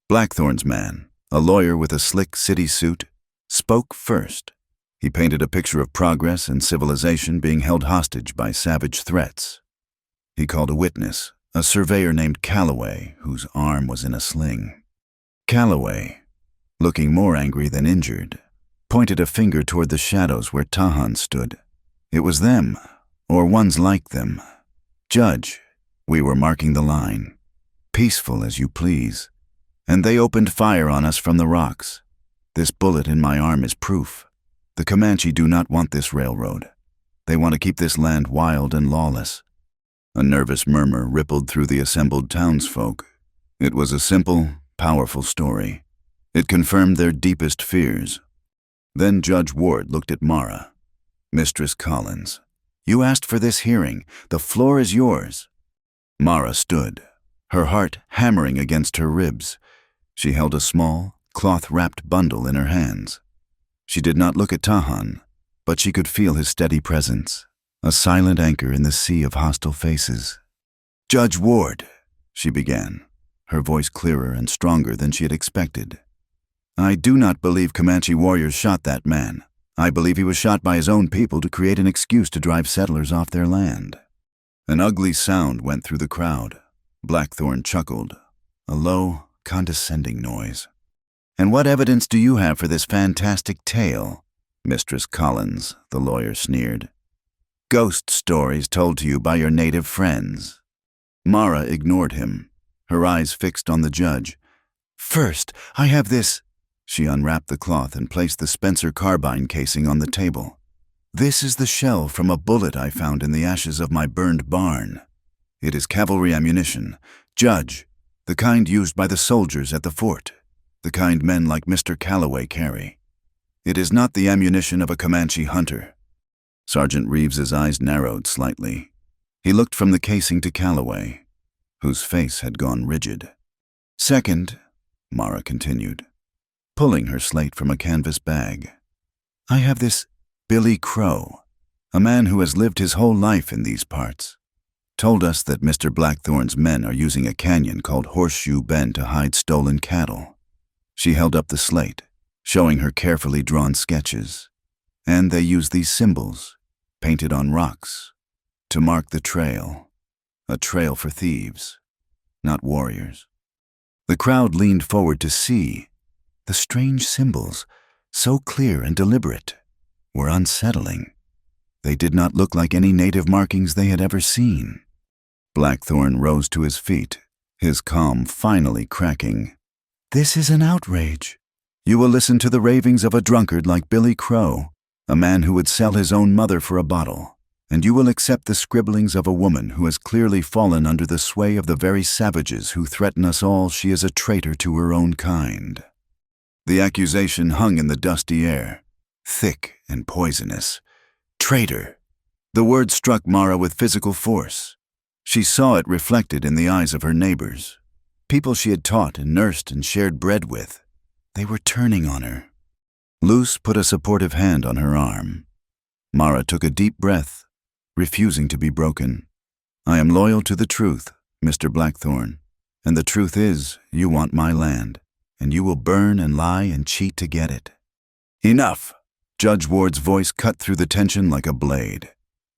Blackthorne's man, a lawyer with a slick city suit, spoke first. He painted a picture of progress and civilization being held hostage by savage threats. He called a witness, a surveyor named Calloway, whose arm was in a sling. Calloway, looking more angry than injured, pointed a finger toward the shadows where Tahan stood. It was them, or ones like them. Judge, we were marking the line. Peaceful as you please. And they opened fire on us from the rocks. This bullet in my arm is proof. The Comanche do not want this railroad. They want to keep this land wild and lawless. A nervous murmur rippled through the assembled townsfolk. It was a simple, powerful story. It confirmed their deepest fears. Then Judge Ward looked at Mara. Mistress Collins, you asked for this hearing. The floor is yours. Mara stood, her heart hammering against her ribs. She held a small, cloth-wrapped bundle in her hands. She did not look at Tahan, but she could feel his steady presence, a silent anchor in the sea of hostile faces. Judge Ward, she began, her voice clearer and stronger than she had expected. I do not believe Comanche warriors shot that man. I believe he was shot by his own people to create an excuse to drive settlers off their land. An ugly sound went through the crowd. Blackthorne chuckled, a low, condescending noise. And what evidence do you have for this fantastic tale? Mistress Collins, the lawyer sneered. Ghost stories told to you by your native friends. Mara ignored him, her eyes fixed on the judge. First, I have this. She unwrapped the cloth and placed the Spencer carbine casing on the table. This is the shell from a bullet I found in the ashes of my burned barn. It is cavalry ammunition. Judge, the kind used by the soldiers at the fort, the kind men like Mr. Calloway carry. It is not the ammunition of a Comanche hunter. Sergeant Reeves's eyes narrowed slightly. He looked from the casing to Calloway, whose face had gone rigid. Second, Mara continued, pulling her slate from a canvas bag, I have this Billy Crow, a man who has lived his whole life in these parts, told us that Mr. Blackthorne's men are using a canyon called Horseshoe Bend to hide stolen cattle. She held up the slate, showing her carefully drawn sketches, and they use these symbols, painted on rocks, to mark the trail, a trail for thieves, not warriors. The crowd leaned forward to see. The strange symbols, so clear and deliberate, were unsettling. They did not look like any native markings they had ever seen. Blackthorne rose to his feet, his calm finally cracking. This is an outrage. You will listen to the ravings of a drunkard like Billy Crow, a man who would sell his own mother for a bottle, and you will accept the scribblings of a woman who has clearly fallen under the sway of the very savages who threaten us all. She is a traitor to her own kind. The accusation hung in the dusty air, thick and poisonous. Traitor. The word struck Mara with physical force. She saw it reflected in the eyes of her neighbors, people she had taught and nursed and shared bread with. They were turning on her. Luce put a supportive hand on her arm. Mara took a deep breath, refusing to be broken. I am loyal to the truth, Mr. Blackthorne. And the truth is, you want my land, and you will burn and lie and cheat to get it." "Enough!" Judge Ward's voice cut through the tension like a blade.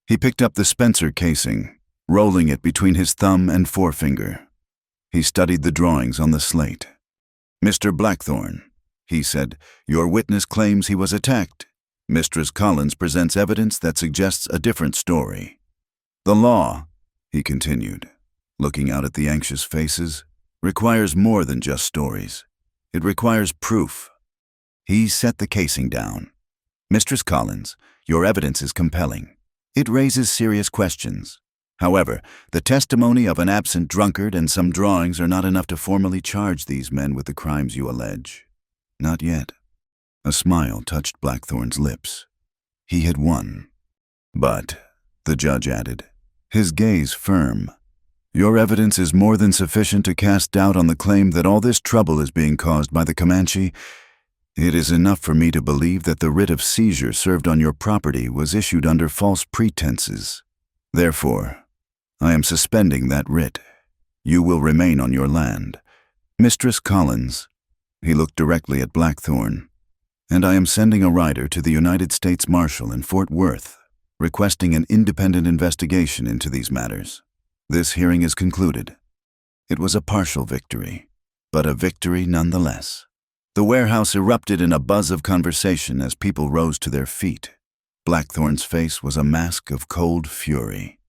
He picked up the Spencer casing, rolling it between his thumb and forefinger. He studied the drawings on the slate. "Mr. Blackthorne," he said, "your witness claims he was attacked. Mistress Collins presents evidence that suggests a different story. The law," he continued, looking out at the anxious faces, "requires more than just stories. It requires proof." He set the casing down. "Mistress Collins, your evidence is compelling. It raises serious questions. However, the testimony of an absent drunkard and some drawings are not enough to formally charge these men with the crimes you allege. Not yet." A smile touched Blackthorne's lips. He had won. "But," the judge added, his gaze firm, "your evidence is more than sufficient to cast doubt on the claim that all this trouble is being caused by the Comanche. It is enough for me to believe that the writ of seizure served on your property was issued under false pretenses. Therefore, I am suspending that writ. You will remain on your land. Mistress Collins," he looked directly at Blackthorne, "and I am sending a rider to the United States Marshal in Fort Worth, requesting an independent investigation into these matters. This hearing is concluded." It was a partial victory, but a victory nonetheless. The warehouse erupted in a buzz of conversation as people rose to their feet. Blackthorne's face was a mask of cold fury.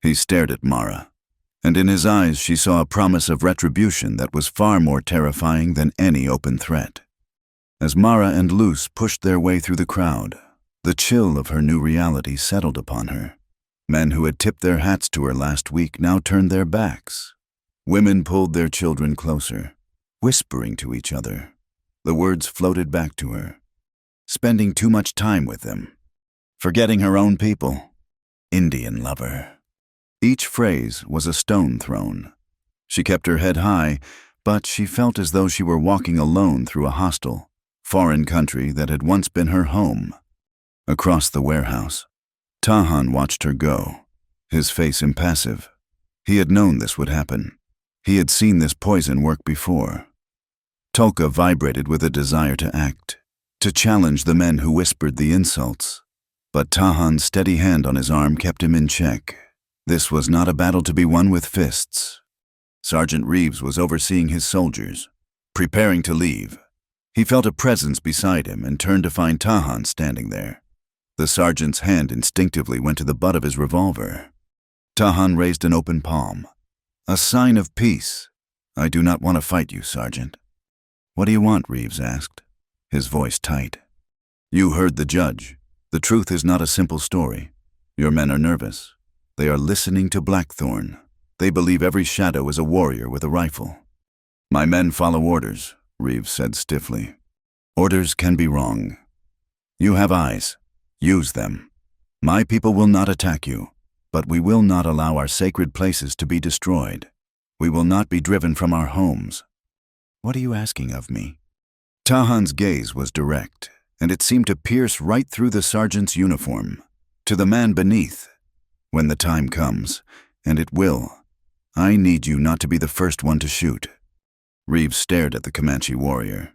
He stared at Mara, and in his eyes she saw a promise of retribution that was far more terrifying than any open threat. As Mara and Luce pushed their way through the crowd, the chill of her new reality settled upon her. Men who had tipped their hats to her last week now turned their backs. Women pulled their children closer, whispering to each other. The words floated back to her. Spending too much time with them. Forgetting her own people. Indian lover. Each phrase was a stone thrown. She kept her head high, but she felt as though she were walking alone through a hostile, foreign country that had once been her home. Across the warehouse, Tahan watched her go, his face impassive. He had known this would happen. He had seen this poison work before. Tolka vibrated with a desire to act, to challenge the men who whispered the insults. But Tahan's steady hand on his arm kept him in check. This was not a battle to be won with fists. Sergeant Reeves was overseeing his soldiers, preparing to leave. He felt a presence beside him and turned to find Tahan standing there. The sergeant's hand instinctively went to the butt of his revolver. Tahan raised an open palm. "A sign of peace. I do not want to fight you, Sergeant." "What do you want?" Reeves asked, his voice tight. "You heard the judge. The truth is not a simple story. Your men are nervous. They are listening to Blackthorne. They believe every shadow is a warrior with a rifle." "My men follow orders," Reeves said stiffly. "Orders can be wrong. You have eyes. Use them. My people will not attack you, but we will not allow our sacred places to be destroyed. We will not be driven from our homes." "What are you asking of me?" Tahan's gaze was direct, and it seemed to pierce right through the sergeant's uniform. To the man beneath, "When the time comes, and it will, I need you not to be the first one to shoot." Reeves stared at the Comanche warrior.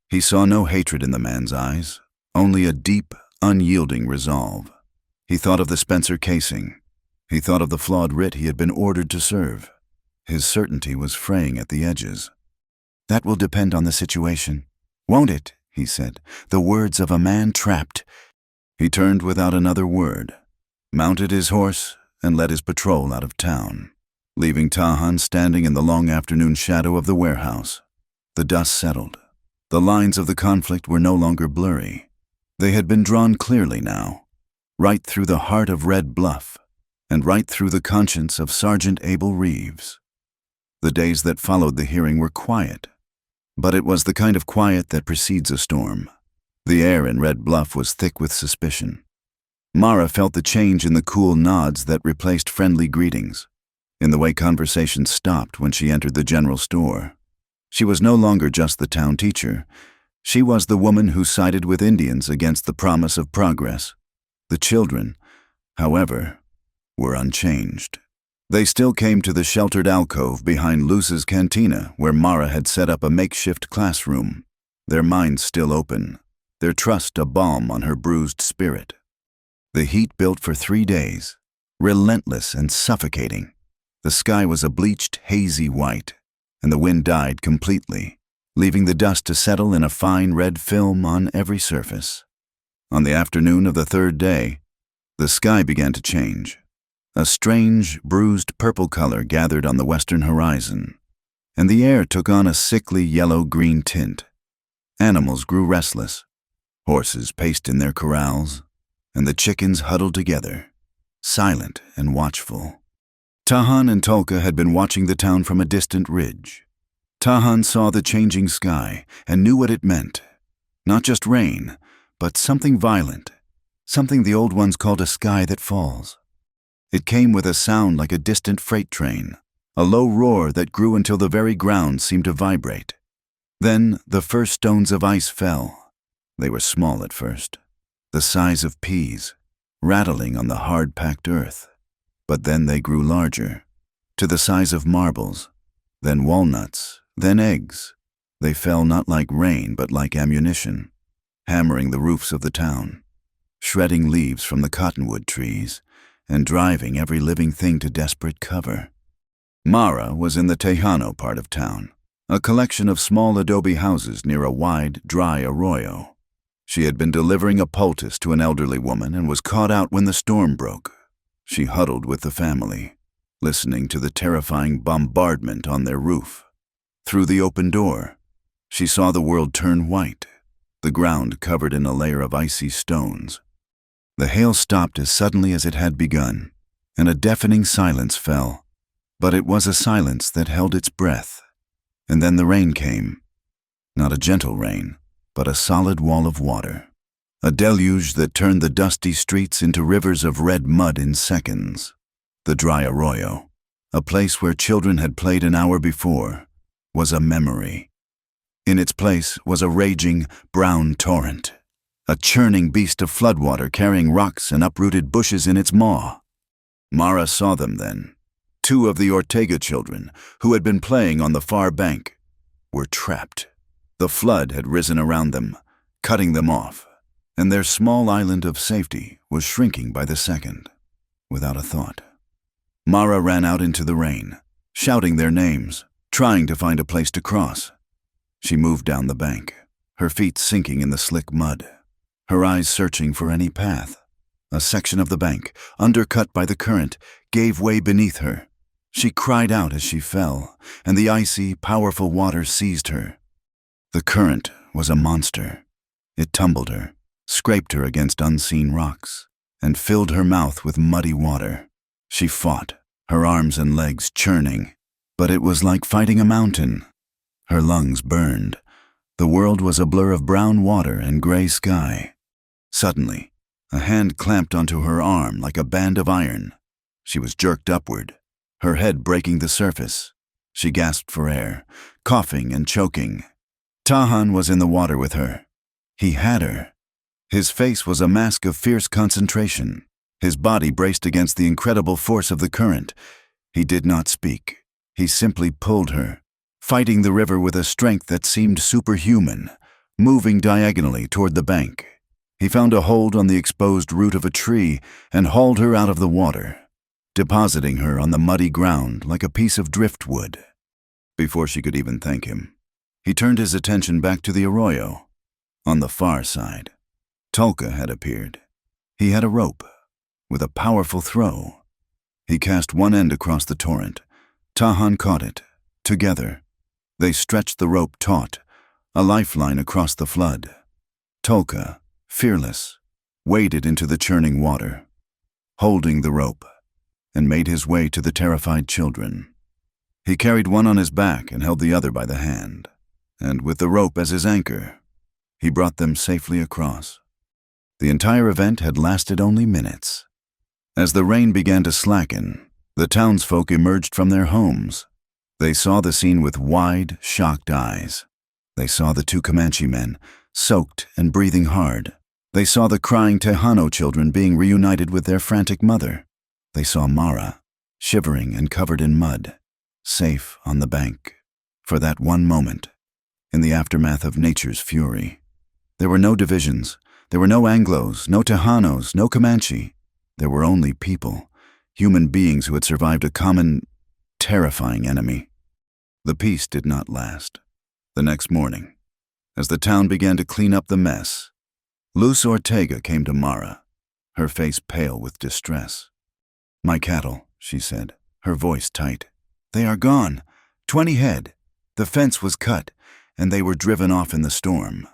He saw no hatred in the man's eyes, only a deep, unyielding resolve. He thought of the Spencer casing. He thought of the flawed writ he had been ordered to serve. His certainty was fraying at the edges. "That will depend on the situation. Won't it?" he said, the words of a man trapped. He turned without another word, mounted his horse, and led his patrol out of town, leaving Tahan standing in the long afternoon shadow of the warehouse. The dust settled. The lines of the conflict were no longer blurry. They had been drawn clearly now, right through the heart of Red Bluff, and right through the conscience of Sergeant Abel Reeves. The days that followed the hearing were quiet, but it was the kind of quiet that precedes a storm. The air in Red Bluff was thick with suspicion. Mara felt the change in the cool nods that replaced friendly greetings, in the way conversations stopped when she entered the general store. She was no longer just the town teacher. She was the woman who sided with Indians against the promise of progress. The children, however, were unchanged. They still came to the sheltered alcove behind Luz's cantina where Mara had set up a makeshift classroom, their minds still open, their trust a balm on her bruised spirit. The heat built for 3 days, relentless and suffocating. The sky was a bleached, hazy white, and the wind died completely, leaving the dust to settle in a fine red film on every surface. On the afternoon of the 3rd day, the sky began to change. A strange, bruised purple color gathered on the western horizon, and the air took on a sickly yellow-green tint. Animals grew restless. Horses paced in their corrals, and the chickens huddled together, silent and watchful. Tahan and Tolka had been watching the town from a distant ridge. Tahan saw the changing sky and knew what it meant. Not just rain, but something violent, something the old ones called a sky that falls. It came with a sound like a distant freight train, a low roar that grew until the very ground seemed to vibrate. Then the first stones of ice fell. They were small at first, the size of peas, rattling on the hard-packed earth. But then they grew larger, to the size of marbles, then walnuts, then eggs. They fell not like rain but like ammunition, hammering the roofs of the town, shredding leaves from the cottonwood trees, and driving every living thing to desperate cover. Mara was in the Tejano part of town, a collection of small adobe houses near a wide, dry arroyo. She had been delivering a poultice to an elderly woman and was caught out when the storm broke. She huddled with the family, listening to the terrifying bombardment on their roof. Through the open door, she saw the world turn white, the ground covered in a layer of icy stones. The hail stopped as suddenly as it had begun, and a deafening silence fell. But it was a silence that held its breath. And then the rain came. Not a gentle rain, but a solid wall of water. A deluge that turned the dusty streets into rivers of red mud in seconds. The dry arroyo, a place where children had played an hour before, was a memory. In its place was a raging, brown torrent. A churning beast of floodwater carrying rocks and uprooted bushes in its maw. Mara saw them then. 2 of the Ortega children, who had been playing on the far bank, were trapped. The flood had risen around them, cutting them off, and their small island of safety was shrinking by the second, without a thought. Mara ran out into the rain, shouting their names, trying to find a place to cross. She moved down the bank, her feet sinking in the slick mud, her eyes searching for any path. A section of the bank, undercut by the current, gave way beneath her. She cried out as she fell, and the icy, powerful water seized her. The current was a monster. It tumbled her, scraped her against unseen rocks, and filled her mouth with muddy water. She fought, her arms and legs churning, but it was like fighting a mountain. Her lungs burned. The world was a blur of brown water and gray sky. Suddenly, a hand clamped onto her arm like a band of iron. She was jerked upward, her head breaking the surface. She gasped for air, coughing and choking. Tahan was in the water with her. He had her. His face was a mask of fierce concentration. His body braced against the incredible force of the current. He did not speak. He simply pulled her, fighting the river with a strength that seemed superhuman, moving diagonally toward the bank. He found a hold on the exposed root of a tree and hauled her out of the water, depositing her on the muddy ground like a piece of driftwood. Before she could even thank him, he turned his attention back to the arroyo. On the far side, Tolka had appeared. He had a rope, with a powerful throw. He cast one end across the torrent. Tahan caught it. Together, they stretched the rope taut, a lifeline across the flood. Tolka, fearless, waded into the churning water, holding the rope, and made his way to the terrified children. He carried one on his back and held the other by the hand, and with the rope as his anchor, he brought them safely across. The entire event had lasted only minutes. As the rain began to slacken, the townsfolk emerged from their homes. They saw the scene with wide, shocked eyes. They saw the 2 Comanche men, soaked and breathing hard. They saw the crying Tejano children being reunited with their frantic mother. They saw Mara. shivering and covered in mud, safe on the bank. For that one moment, in the aftermath of nature's fury. There were no divisions. There were no Anglos, no Tejanos, no Comanche. There were only people, human beings who had survived a common, terrifying enemy. The peace did not last. The next morning, as the town began to clean up the mess, Luz Ortega came to Mara, her face pale with distress. "My cattle," she said, her voice tight. "They are gone. 20 head. The fence was cut, and they were driven off in the storm."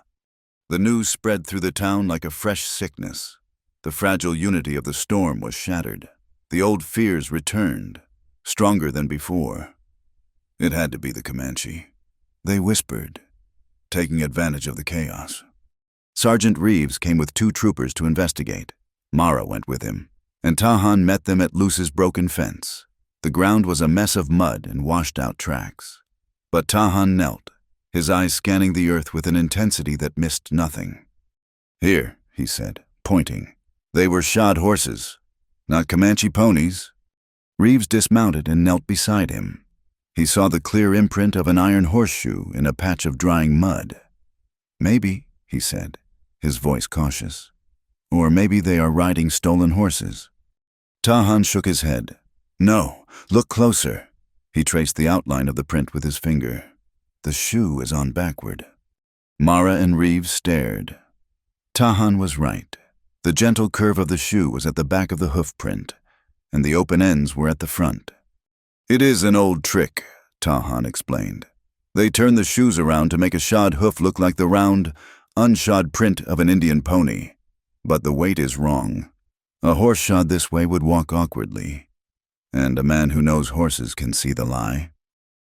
The news spread through the town like a fresh sickness. The fragile unity of the storm was shattered. The old fears returned, stronger than before. It had to be the Comanche. They whispered, taking advantage of the chaos. Sergeant Reeves came with 2 troopers to investigate. Mara went with him, and Tahan met them at Luz's broken fence. The ground was a mess of mud and washed-out tracks. But Tahan knelt, his eyes scanning the earth with an intensity that missed nothing. "Here," he said, pointing. "They were shod horses, not Comanche ponies." Reeves dismounted and knelt beside him. He saw the clear imprint of an iron horseshoe in a patch of drying mud. "Maybe," he said, his voice cautious. "Or maybe they are riding stolen horses." Tahan shook his head. "No, look closer." He traced the outline of the print with his finger. "The shoe is on backward." Mara and Reeves stared. Tahan was right. The gentle curve of the shoe was at the back of the hoof print, and the open ends were at the front. "It is an old trick," Tahan explained. "They turn the shoes around to make a shod hoof look like the round, unshod print of an Indian pony. But the weight is wrong. A horse shod this way would walk awkwardly. And a man who knows horses can see the lie."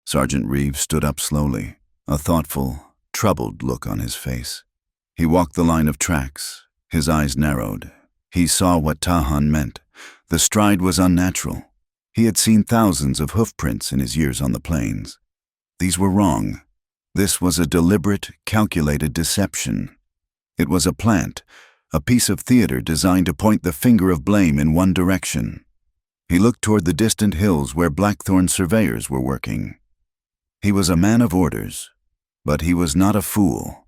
Sergeant Reeves stood up slowly, a thoughtful, troubled look on his face. He walked the line of tracks, his eyes narrowed. He saw what Tahan meant. The stride was unnatural. He had seen thousands of hoof prints in his years on the plains. These were wrong. This was a deliberate, calculated deception. It was a plant, a piece of theater designed to point the finger of blame in one direction. He looked toward the distant hills where Blackthorn surveyors were working. He was a man of orders, but he was not a fool,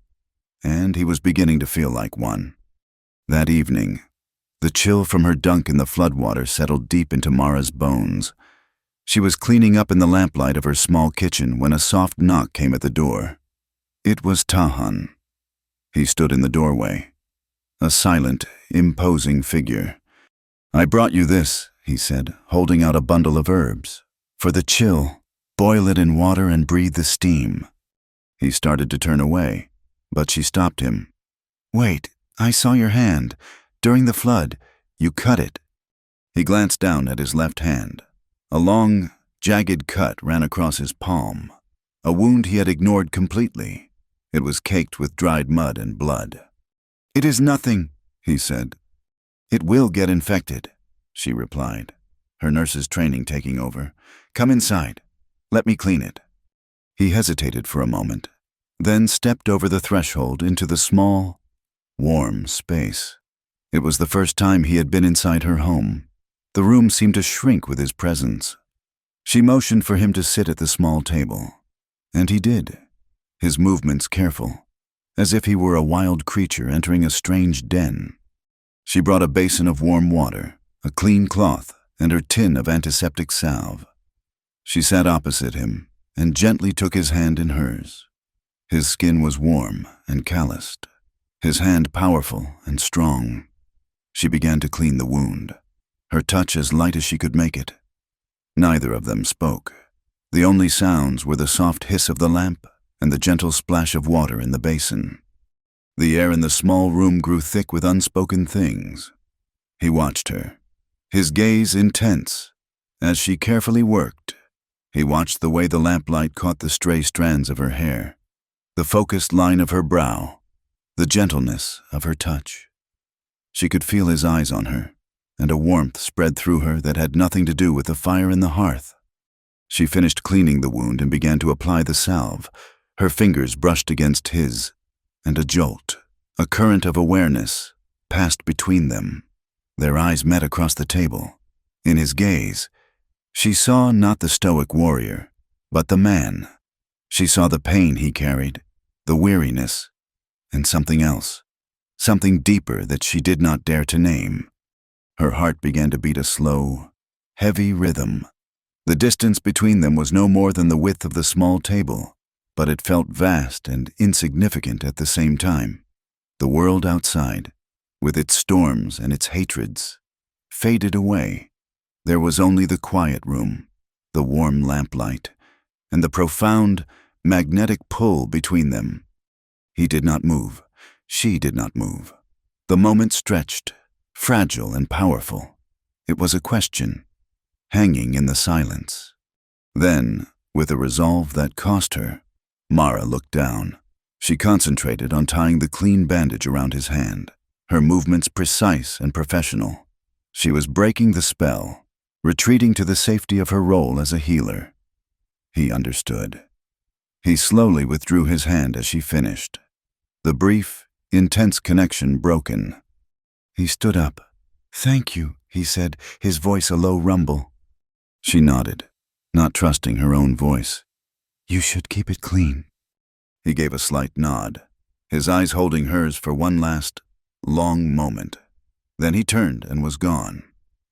and he was beginning to feel like one. That evening, the chill from her dunk in the floodwater settled deep into Mara's bones. She was cleaning up in the lamplight of her small kitchen when a soft knock came at the door. It was Tahan. He stood in the doorway, a silent, imposing figure. "I brought you this," he said, holding out a bundle of herbs. "For the chill, boil it in water and breathe the steam." He started to turn away, but she stopped him. "Wait, I saw your hand. During the flood, you cut it." He glanced down at his left hand. A long, jagged cut ran across his palm, a wound he had ignored completely. It was caked with dried mud and blood. "It is nothing," he said. "It will get infected," she replied, her nurse's training taking over. "Come inside. Let me clean it." He hesitated for a moment, then stepped over the threshold into the small, warm space. It was the first time he had been inside her home. The room seemed to shrink with his presence. She motioned for him to sit at the small table, and he did, his movements careful, as if he were a wild creature entering a strange den. She brought a basin of warm water, a clean cloth, and her tin of antiseptic salve. She sat opposite him and gently took his hand in hers. His skin was warm and calloused, his hand powerful and strong. She began to clean the wound, her touch as light as she could make it. Neither of them spoke. The only sounds were the soft hiss of the lamp and the gentle splash of water in the basin. The air in the small room grew thick with unspoken things. He watched her, his gaze intense. As she carefully worked, he watched the way the lamplight caught the stray strands of her hair, the focused line of her brow, the gentleness of her touch. She could feel his eyes on her, and a warmth spread through her that had nothing to do with the fire in the hearth. She finished cleaning the wound and began to apply the salve. Her fingers brushed against his, and a jolt, a current of awareness, passed between them. Their eyes met across the table. In his gaze, She saw not the stoic warrior, but the man. She saw the pain he carried, the weariness, and something else, something deeper that she did not dare to name. Her heart began to beat a slow, heavy rhythm. The distance between them was no more than the width of the small table, but it felt vast and insignificant at the same time. The world outside, with its storms and its hatreds, faded away. There was only the quiet room, the warm lamplight, and the profound, magnetic pull between them. He did not move. She did not move. The moment stretched, fragile and powerful. It was a question, hanging in the silence. Then, with a resolve that cost her, Mara looked down. She concentrated on tying the clean bandage around his hand, her movements precise and professional. She was breaking the spell, retreating to the safety of her role as a healer. He understood. He slowly withdrew his hand as she finished. The brief, intense connection broken. He stood up. "Thank you," he said, his voice a low rumble. She nodded, not trusting her own voice. "You should keep it clean." He gave a slight nod, his eyes holding hers for one last, long moment. Then he turned and was gone,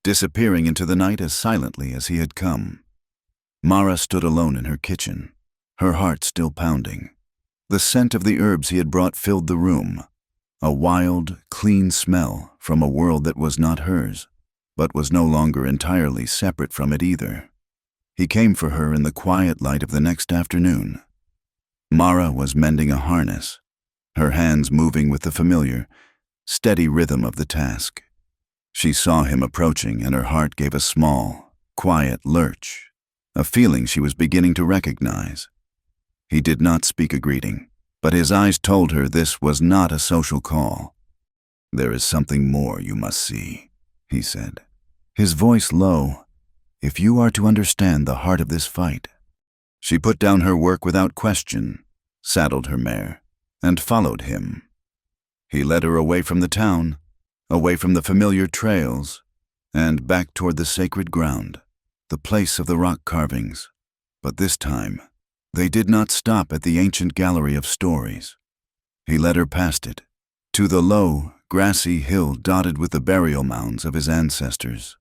disappearing into the night as silently as he had come. Mara stood alone in her kitchen, her heart still pounding. The scent of the herbs he had brought filled the room, a wild, clean smell from a world that was not hers, but was no longer entirely separate from it either. He came for her in the quiet light of the next afternoon. Mara was mending a harness, her hands moving with the familiar, steady rhythm of the task. She saw him approaching, and her heart gave a small, quiet lurch, a feeling she was beginning to recognize. He did not speak a greeting, but his eyes told her this was not a social call. "There is something more you must see," he said, his voice low, "if you are to understand the heart of this fight." She put down her work without question, saddled her mare, and followed him. He led her away from the town, away from the familiar trails, and back toward the sacred ground, the place of the rock carvings. But this time, they did not stop at the ancient gallery of stories. He led her past it, to the low, grassy hill dotted with the burial mounds of his ancestors.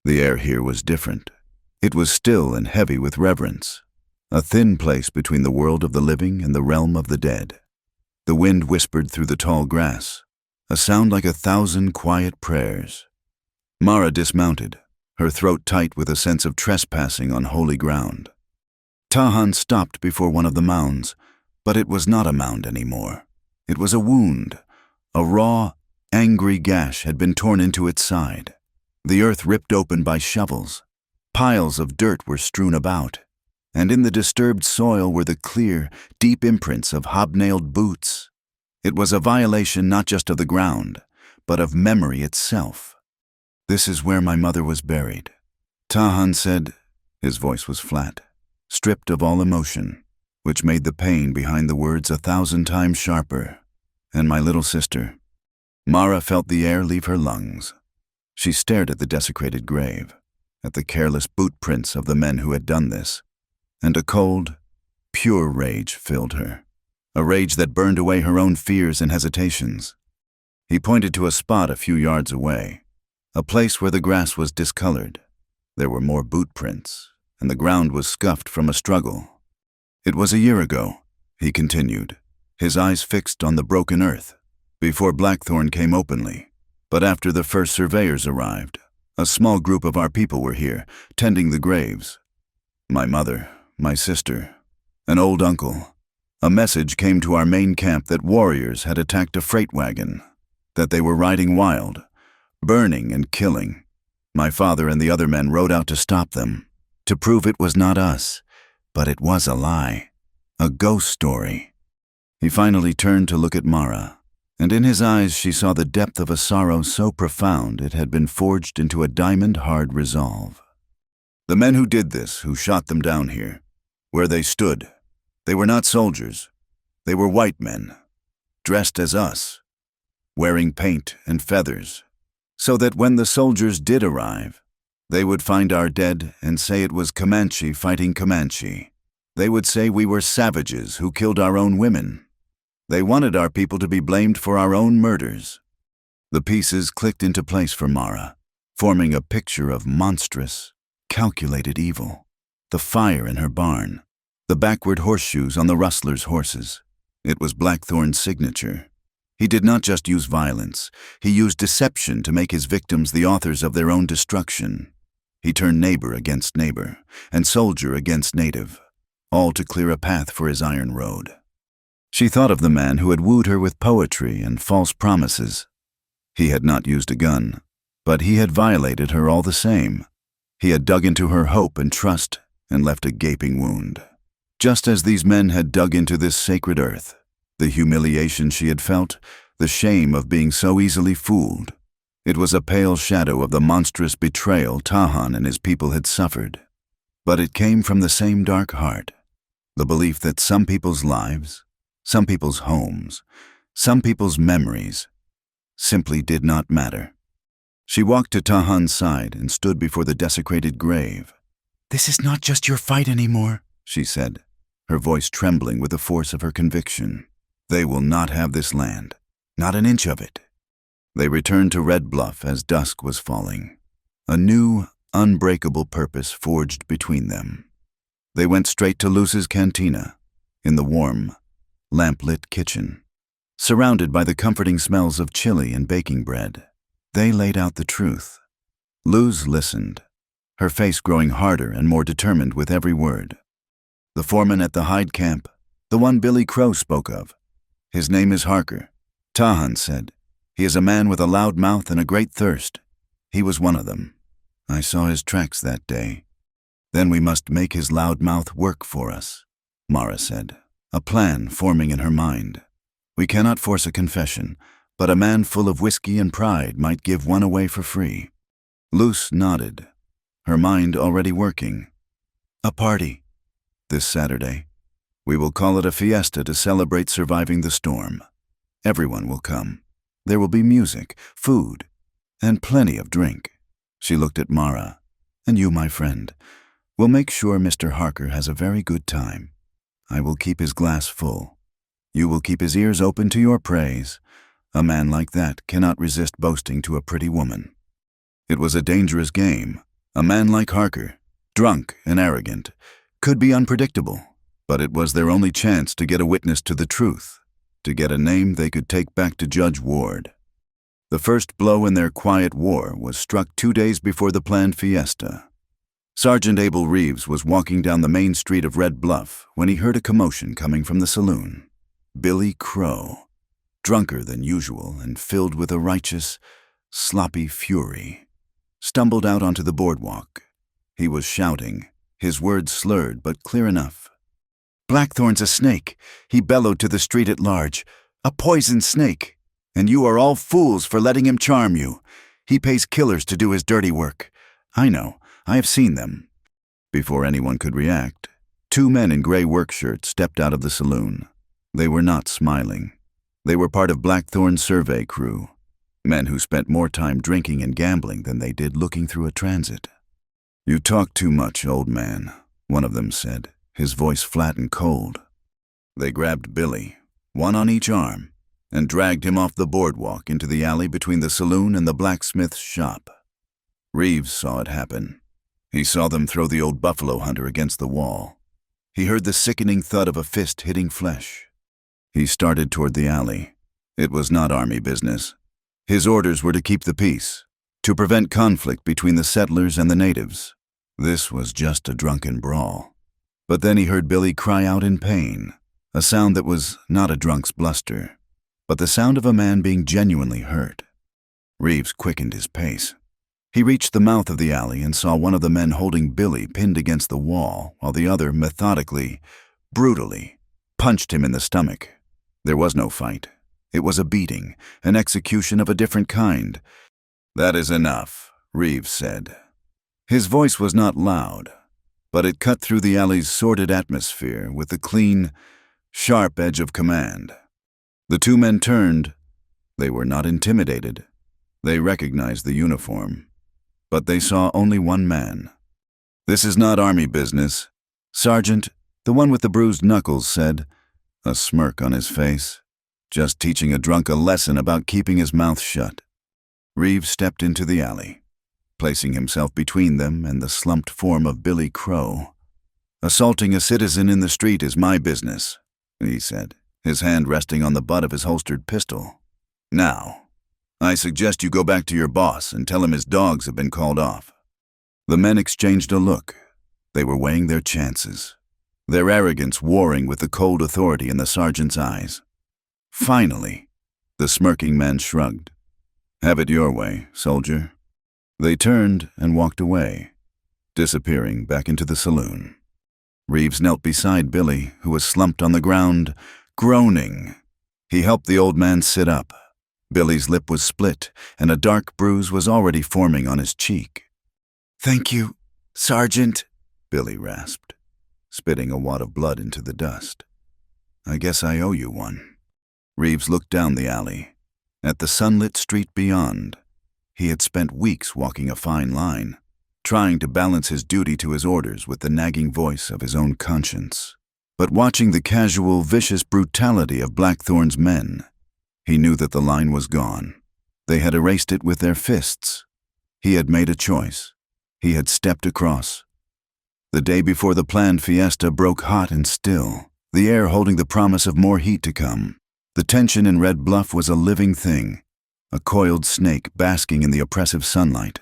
The air here was different. It was still and heavy with reverence, a thin place between the world of the living and the realm of the dead. The wind whispered through the tall grass, a sound like 1,000 quiet prayers. Mara dismounted, her throat tight with a sense of trespassing on holy ground. Tahan stopped before one of the mounds, but it was not a mound anymore. It was a wound. A raw, angry gash had been torn into its side, the earth ripped open by shovels. Piles of dirt were strewn about, and in the disturbed soil were the clear, deep imprints of hobnailed boots. It was a violation not just of the ground, but of memory itself. "This is where my mother was buried," Tahan said. His voice was flat, stripped of all emotion, which made the pain behind the words 1,000 times sharper. "And my little sister." Mara felt the air leave her lungs. She stared at the desecrated grave, at the careless boot prints of the men who had done this, and a cold, pure rage filled her, a rage that burned away her own fears and hesitations. He pointed to a spot a few yards away, a place where the grass was discolored. There were more boot prints, and the ground was scuffed from a struggle. "It was a year ago," he continued, his eyes fixed on the broken earth, "before Blackthorn came openly. But after the first surveyors arrived, a small group of our people were here, tending the graves. My mother, my sister, an old uncle. A message came to our main camp that warriors had attacked a freight wagon, that they were riding wild, burning and killing. My father and the other men rode out to stop them, to prove it was not us, but it was a lie, a ghost story." He finally turned to look at Mara, and in his eyes she saw the depth of a sorrow so profound it had been forged into a diamond-hard resolve. "The men who did this, who shot them down here, where they stood, they were not soldiers. They were white men, dressed as us, wearing paint and feathers, so that when the soldiers did arrive, They would find our dead and say it was Comanche fighting Comanche. They would say we were savages who killed our own women. They wanted our people to be blamed for our own murders. The pieces clicked into place for Mara, forming a picture of monstrous, calculated evil. The fire in her barn, the backward horseshoes on the rustler's horses. It was Blackthorn's signature. He did not just use violence, he used deception to make his victims the authors of their own destruction. He turned neighbor against neighbor, and soldier against native, all to clear a path for his iron road. She thought of the man who had wooed her with poetry and false promises. He had not used a gun, but he had violated her all the same. He had dug into her hope and trust and left a gaping wound. Just as these men had dug into this sacred earth, the humiliation she had felt, the shame of being so easily fooled. It was a pale shadow of the monstrous betrayal Tahan and his people had suffered. But it came from the same dark heart, the belief that some people's lives, some people's homes, some people's memories simply did not matter. She walked to Tahan's side and stood before the desecrated grave. "This is not just your fight anymore," she said, her voice trembling with the force of her conviction. "They will not have this land, not an inch of it." They returned to Red Bluff as dusk was falling. A new, unbreakable purpose forged between them. They went straight to Luz's cantina, in the warm, lamp-lit kitchen. Surrounded by the comforting smells of chili and baking bread, they laid out the truth. Luz listened, her face growing harder and more determined with every word. The foreman at the hide camp, the one Billy Crow spoke of. "His name is Harker," Tahan said. "He is a man with a loud mouth and a great thirst. He was one of them. I saw his tracks that day." "Then we must make his loud mouth work for us," Mara said, a plan forming in her mind. "We cannot force a confession, but a man full of whiskey and pride might give one away for free." Luz nodded, her mind already working. "A party. This Saturday. We will call it a fiesta to celebrate surviving the storm. Everyone will come. There will be music, food, and plenty of drink." She looked at Mara. "And you, my friend, will make sure Mr. Harker has a very good time. I will keep his glass full. You will keep his ears open to your praise. A man like that cannot resist boasting to a pretty woman." It was a dangerous game. A man like Harker, drunk and arrogant, could be unpredictable. But it was their only chance to get a witness to the truth, to get a name they could take back to Judge Ward. The first blow in their quiet war was struck 2 days before the planned fiesta. Sergeant Abel Reeves was walking down the main street of Red Bluff when he heard a commotion coming from the saloon. Billy Crow, drunker than usual and filled with a righteous, sloppy fury, stumbled out onto the boardwalk. He was shouting, his words slurred but clear enough. "Blackthorn's a snake," he bellowed to the street at large. "A poison snake. And you are all fools for letting him charm you. He pays killers to do his dirty work. I know, I have seen them." Before anyone could react, 2 men in gray work shirts stepped out of the saloon. They were not smiling. They were part of Blackthorn's survey crew, men who spent more time drinking and gambling than they did looking through a transit. "You talk too much, old man," one of them said, his voice flat and cold. They grabbed Billy, one on each arm, and dragged him off the boardwalk into the alley between the saloon and the blacksmith's shop. Reeves saw it happen. He saw them throw the old buffalo hunter against the wall. He heard the sickening thud of a fist hitting flesh. He started toward the alley. It was not army business. His orders were to keep the peace, to prevent conflict between the settlers and the natives. This was just a drunken brawl. But then he heard Billy cry out in pain, a sound that was not a drunk's bluster, but the sound of a man being genuinely hurt. Reeves quickened his pace. He reached the mouth of the alley and saw one of the men holding Billy pinned against the wall, while the other methodically, brutally, punched him in the stomach. There was no fight. It was a beating, an execution of a different kind. "That is enough," Reeves said. His voice was not loud, but it cut through the alley's sordid atmosphere with the clean, sharp edge of command. The 2 men turned. They were not intimidated. They recognized the uniform. but they saw only one man. "This is not army business," Sergeant, the one with the bruised knuckles, said, a smirk on his face. "Just teaching a drunk a lesson about keeping his mouth shut." Reeves stepped into the alley, placing himself between them and the slumped form of Billy Crow. "Assaulting a citizen in the street is my business," he said, his hand resting on the butt of his holstered pistol. "Now, I suggest you go back to your boss and tell him his dogs have been called off." The men exchanged a look. They were weighing their chances, their arrogance warring with the cold authority in the sergeant's eyes. Finally, the smirking man shrugged. "Have it your way, soldier." They turned and walked away, disappearing back into the saloon. Reeves knelt beside Billy, who was slumped on the ground, groaning. He helped the old man sit up. Billy's lip was split, and a dark bruise was already forming on his cheek. "Thank you, Sergeant," Billy rasped, spitting a wad of blood into the dust. "I guess I owe you one." Reeves looked down the alley, at the sunlit street beyond. He had spent weeks walking a fine line, trying to balance his duty to his orders with the nagging voice of his own conscience. But watching the casual, vicious brutality of Blackthorn's men, he knew that the line was gone. They had erased it with their fists. He had made a choice. He had stepped across. The day before the planned fiesta broke hot and still, the air holding the promise of more heat to come. The tension in Red Bluff was a living thing, a coiled snake basking in the oppressive sunlight.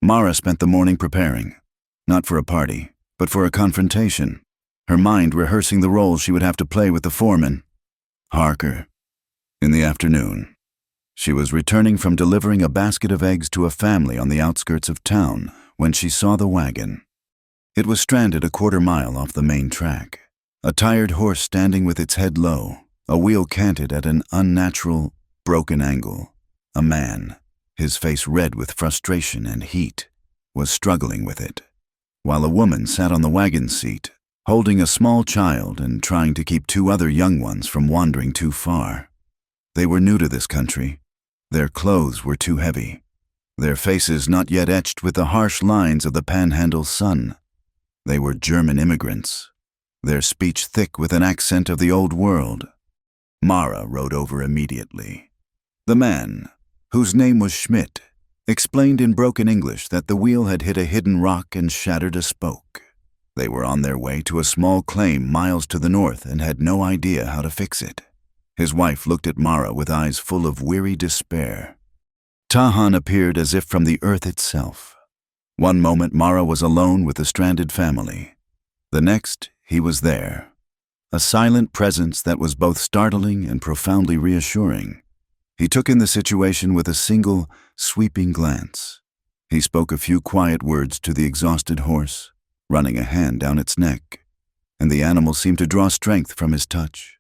Mara spent the morning preparing, not for a party, but for a confrontation, her mind rehearsing the role she would have to play with the foreman, Harker. In the afternoon, she was returning from delivering a basket of eggs to a family on the outskirts of town when she saw the wagon. It was stranded a quarter-mile off the main track, a tired horse standing with its head low, a wheel canted at an unnatural, broken angle. A man, his face red with frustration and heat, was struggling with it, while a woman sat on the wagon seat, holding a small child and trying to keep two other young ones from wandering too far. They were new to this country. Their clothes were too heavy, their faces not yet etched with the harsh lines of the Panhandle sun. They were German immigrants, their speech thick with an accent of the old world. Mara rode over immediately. The man, whose name was Schmidt, explained in broken English that the wheel had hit a hidden rock and shattered a spoke. They were on their way to a small claim miles to the north and had no idea how to fix it. His wife looked at Mara with eyes full of weary despair. Tahan appeared as if from the earth itself. One moment Mara was alone with the stranded family. The next, he was there. A silent presence that was both startling and profoundly reassuring. He took in the situation with a single, sweeping glance. He spoke a few quiet words to the exhausted horse, running a hand down its neck, and the animal seemed to draw strength from his touch.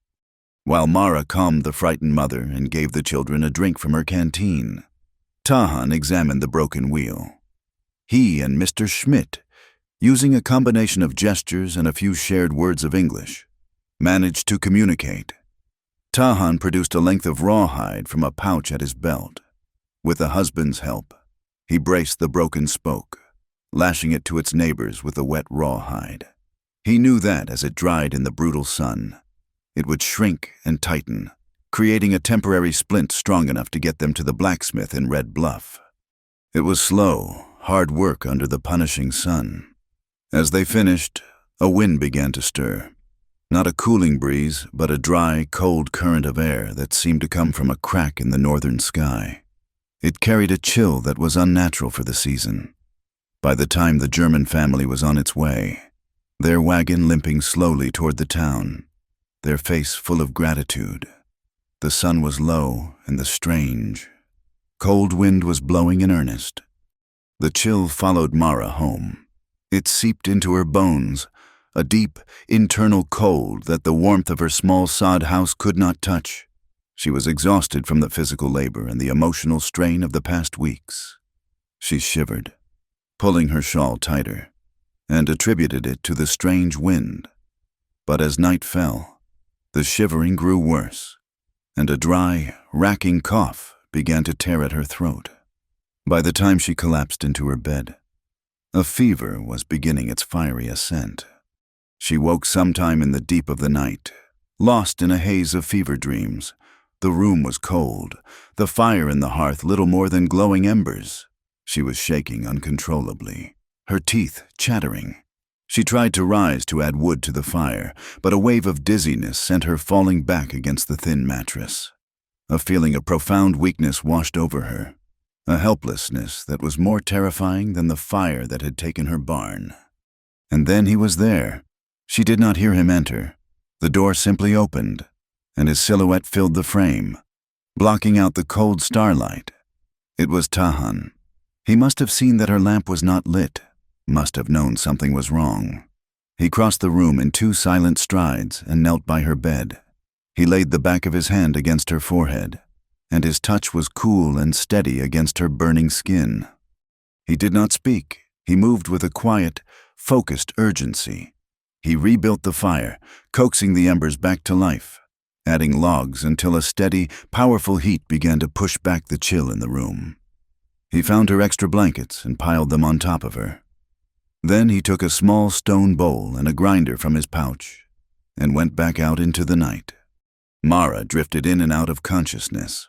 While Mara calmed the frightened mother and gave the children a drink from her canteen, Tahan examined the broken wheel. He and Mr. Schmidt, using a combination of gestures and a few shared words of English, managed to communicate. Tahan produced a length of rawhide from a pouch at his belt. With the husband's help, he braced the broken spoke, lashing it to its neighbors with the wet rawhide. He knew that as it dried in the brutal sun, it would shrink and tighten, creating a temporary splint strong enough to get them to the blacksmith in Red Bluff. It was slow, hard work under the punishing sun. As they finished, a wind began to stir. Not a cooling breeze, but a dry, cold current of air that seemed to come from a crack in the northern sky. It carried a chill that was unnatural for the season. By the time the German family was on its way, their wagon limping slowly toward the town, their face full of gratitude. The sun was low, and the strange, cold wind was blowing in earnest. The chill followed Mara home. It seeped into her bones, a deep, internal cold that the warmth of her small sod house could not touch. She was exhausted from the physical labor and the emotional strain of the past weeks. She shivered, pulling her shawl tighter, and attributed it to the strange wind. But as night fell, the shivering grew worse, and a dry, racking cough began to tear at her throat. By the time she collapsed into her bed, a fever was beginning its fiery ascent. She woke sometime in the deep of the night, lost in a haze of fever dreams. The room was cold, the fire in the hearth little more than glowing embers. She was shaking uncontrollably, her teeth chattering. She tried to rise to add wood to the fire, but a wave of dizziness sent her falling back against the thin mattress. A feeling of profound weakness washed over her, a helplessness that was more terrifying than the fire that had taken her barn. And then he was there. She did not hear him enter. The door simply opened, and his silhouette filled the frame, blocking out the cold starlight. It was Tahan. He must have seen that her lamp was not lit, must have known something was wrong. He crossed the room in 2 silent strides and knelt by her bed. He laid the back of his hand against her forehead, and his touch was cool and steady against her burning skin. He did not speak. He moved with a quiet, focused urgency. He rebuilt the fire, coaxing the embers back to life, adding logs until a steady, powerful heat began to push back the chill in the room. He found her extra blankets and piled them on top of her. Then he took a small stone bowl and a grinder from his pouch and went back out into the night. Mara drifted in and out of consciousness.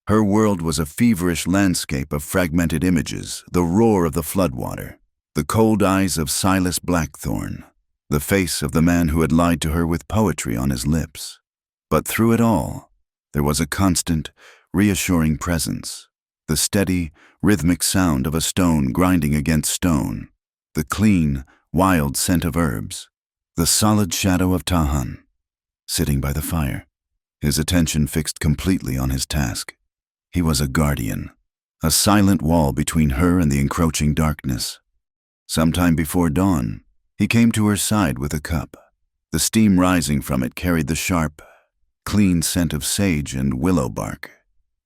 Her world was a feverish landscape of fragmented images, the roar of the floodwater, the cold eyes of Silas Blackthorn, the face of the man who had lied to her with poetry on his lips. But through it all, there was a constant, reassuring presence, the steady, rhythmic sound of a stone grinding against stone, the clean, wild scent of herbs, the solid shadow of Tahan, sitting by the fire, his attention fixed completely on his task. He was a guardian, a silent wall between her and the encroaching darkness. Sometime before dawn, he came to her side with a cup. The steam rising from it carried the sharp, clean scent of sage and willow bark.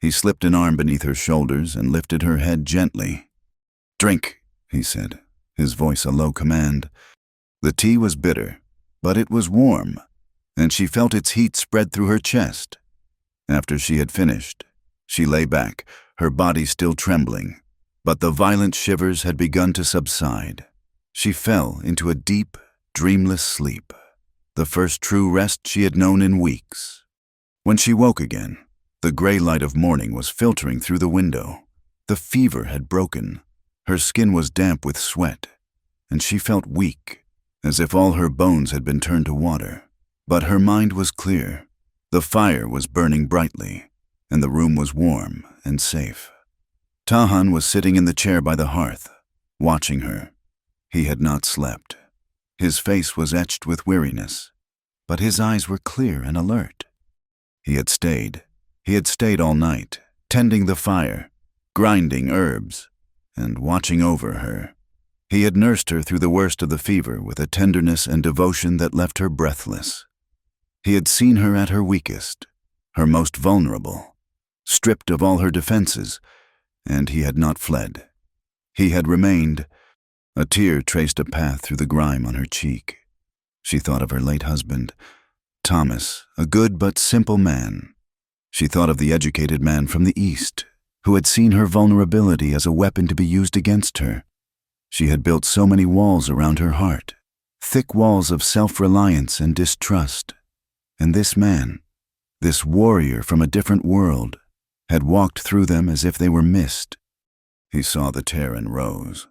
He slipped an arm beneath her shoulders and lifted her head gently. "Drink," he said, his voice a low command. The tea was bitter, but it was warm, and she felt its heat spread through her chest. After she had finished, she lay back, her body still trembling, but the violent shivers had begun to subside. She fell into a deep, dreamless sleep, the first true rest she had known in weeks. When she woke again, the gray light of morning was filtering through the window. The fever had broken. Her skin was damp with sweat, and she felt weak, as if all her bones had been turned to water. But her mind was clear. The fire was burning brightly, and the room was warm and safe. Tahan was sitting in the chair by the hearth, watching her. He had not slept. His face was etched with weariness, but his eyes were clear and alert. He had stayed all night, tending the fire, grinding herbs, and watching over her. He had nursed her through the worst of the fever with a tenderness and devotion that left her breathless. He had seen her at her weakest, her most vulnerable, stripped of all her defenses, and he had not fled. He had remained. A tear traced a path through the grime on her cheek. She thought of her late husband, Thomas, a good but simple man. She thought of the educated man from the East, who had seen her vulnerability as a weapon to be used against her. She had built so many walls around her heart, thick walls of self-reliance and distrust. And this man, this warrior from a different world, had walked through them as if they were mist. He saw the tear and rose.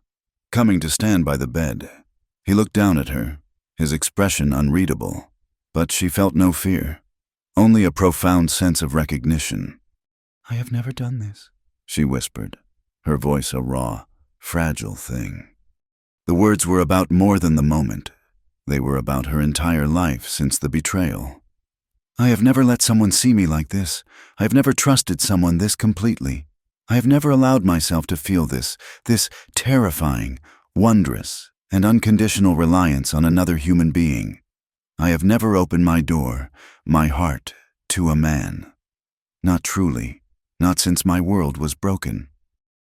Coming to stand by the bed, he looked down at her, his expression unreadable, but she felt no fear, only a profound sense of recognition. "I have never done this," she whispered, her voice a raw, fragile thing. The words were about more than the moment. They were about her entire life since the betrayal. "I have never let someone see me like this. I have never trusted someone this completely. I have never allowed myself to feel this terrifying, wondrous, and unconditional reliance on another human being. I have never opened my door, my heart, to a man. Not truly, not since my world was broken."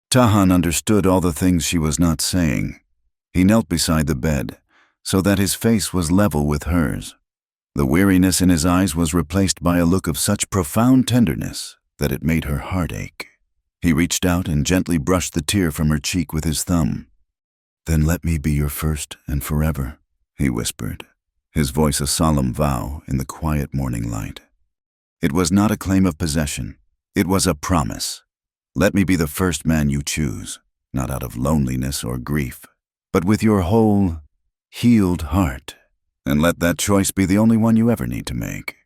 Tahan understood all the things she was not saying. He knelt beside the bed, so that his face was level with hers. The weariness in his eyes was replaced by a look of such profound tenderness that it made her heart ache. He reached out and gently brushed the tear from her cheek with his thumb. "Then let me be your first and forever," he whispered, his voice a solemn vow in the quiet morning light. It was not a claim of possession. It was a promise. Let me be the first man you choose, not out of loneliness or grief, but with your whole, healed heart. And let that choice be the only one you ever need to make.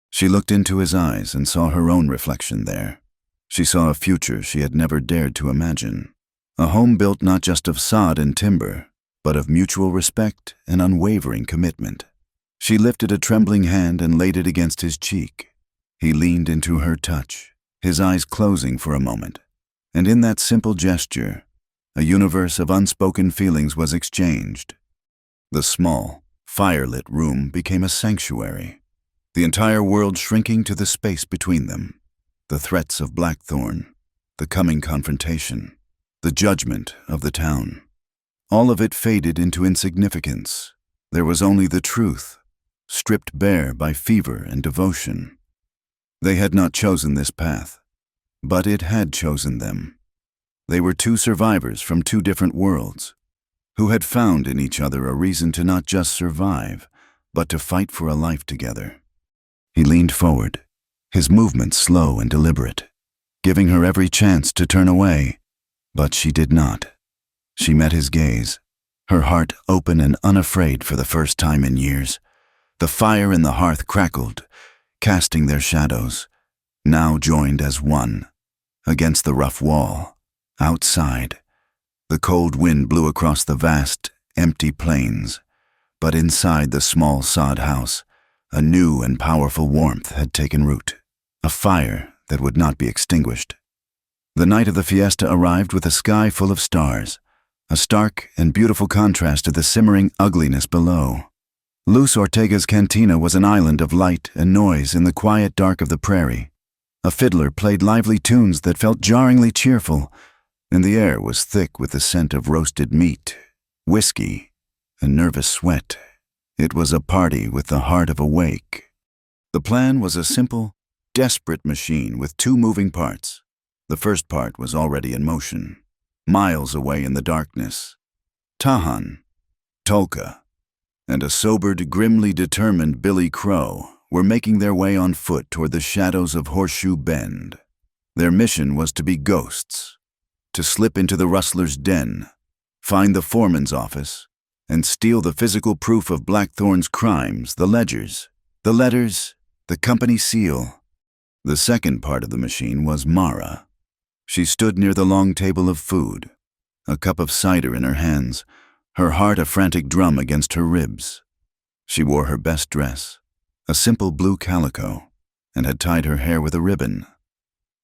She looked into his eyes and saw her own reflection there. She saw a future she had never dared to imagine. A home built not just of sod and timber, but of mutual respect and unwavering commitment. She lifted a trembling hand and laid it against his cheek. He leaned into her touch, his eyes closing for a moment. And in that simple gesture, a universe of unspoken feelings was exchanged. The small, firelit room became a sanctuary, the entire world shrinking to the space between them. The threats of Blackthorn, the coming confrontation, the judgment of the town. All of it faded into insignificance. There was only the truth, stripped bare by fever and devotion. They had not chosen this path, but it had chosen them. They were two survivors from two different worlds, who had found in each other a reason to not just survive, but to fight for a life together. He leaned forward, his movements slow and deliberate, giving her every chance to turn away, but she did not. She met his gaze, her heart open and unafraid for the first time in years. The fire in the hearth crackled, casting their shadows, now joined as one, against the rough wall. Outside, the cold wind blew across the vast, empty plains, but inside the small sod house, a new and powerful warmth had taken root, a fire that would not be extinguished. The night of the fiesta arrived with a sky full of stars, a stark and beautiful contrast to the simmering ugliness below. Luz Ortega's cantina was an island of light and noise in the quiet dark of the prairie. A fiddler played lively tunes that felt jarringly cheerful, and the air was thick with the scent of roasted meat, whiskey, and nervous sweat. It was a party with the heart of a wake. The plan was a simple, desperate machine with two moving parts. The first part was already in motion, miles away in the darkness. Tahan, Tolka, and a sobered, grimly determined Billy Crow were making their way on foot toward the shadows of Horseshoe Bend. Their mission was to be ghosts, to slip into the rustler's den, find the foreman's office, and steal the physical proof of Blackthorn's crimes, the ledgers, the letters, the company seal. The second part of the machine was Mara. She stood near the long table of food, a cup of cider in her hands, her heart a frantic drum against her ribs. She wore her best dress, a simple blue calico, and had tied her hair with a ribbon.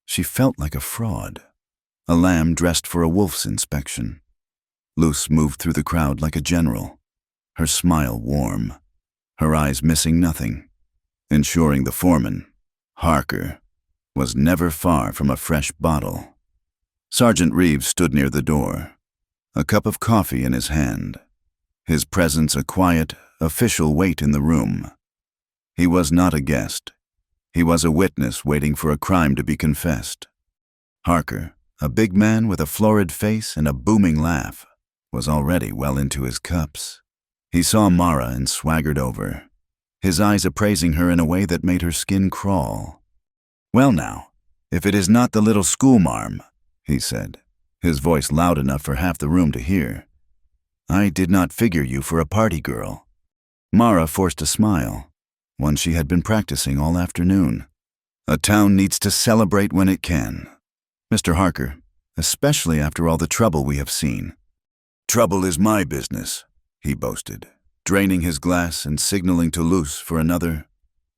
She felt like a fraud, a lamb dressed for a wolf's inspection. Luz moved through the crowd like a general, her smile warm, her eyes missing nothing, ensuring the foreman, Harker, was never far from a fresh bottle. Sergeant Reeves stood near the door, a cup of coffee in his hand, his presence a quiet, official weight in the room. He was not a guest. He was a witness waiting for a crime to be confessed. Harker, a big man with a florid face and a booming laugh, was already well into his cups. He saw Mara and swaggered over, his eyes appraising her in a way that made her skin crawl. "Well now, if it is not the little schoolmarm," he said, his voice loud enough for half the room to hear. "I did not figure you for a party girl." Mara forced a smile, one she had been practicing all afternoon. "A town needs to celebrate when it can, Mr. Harker, especially after all the trouble we have seen." "Trouble is my business," he boasted, draining his glass and signaling to Luz for another.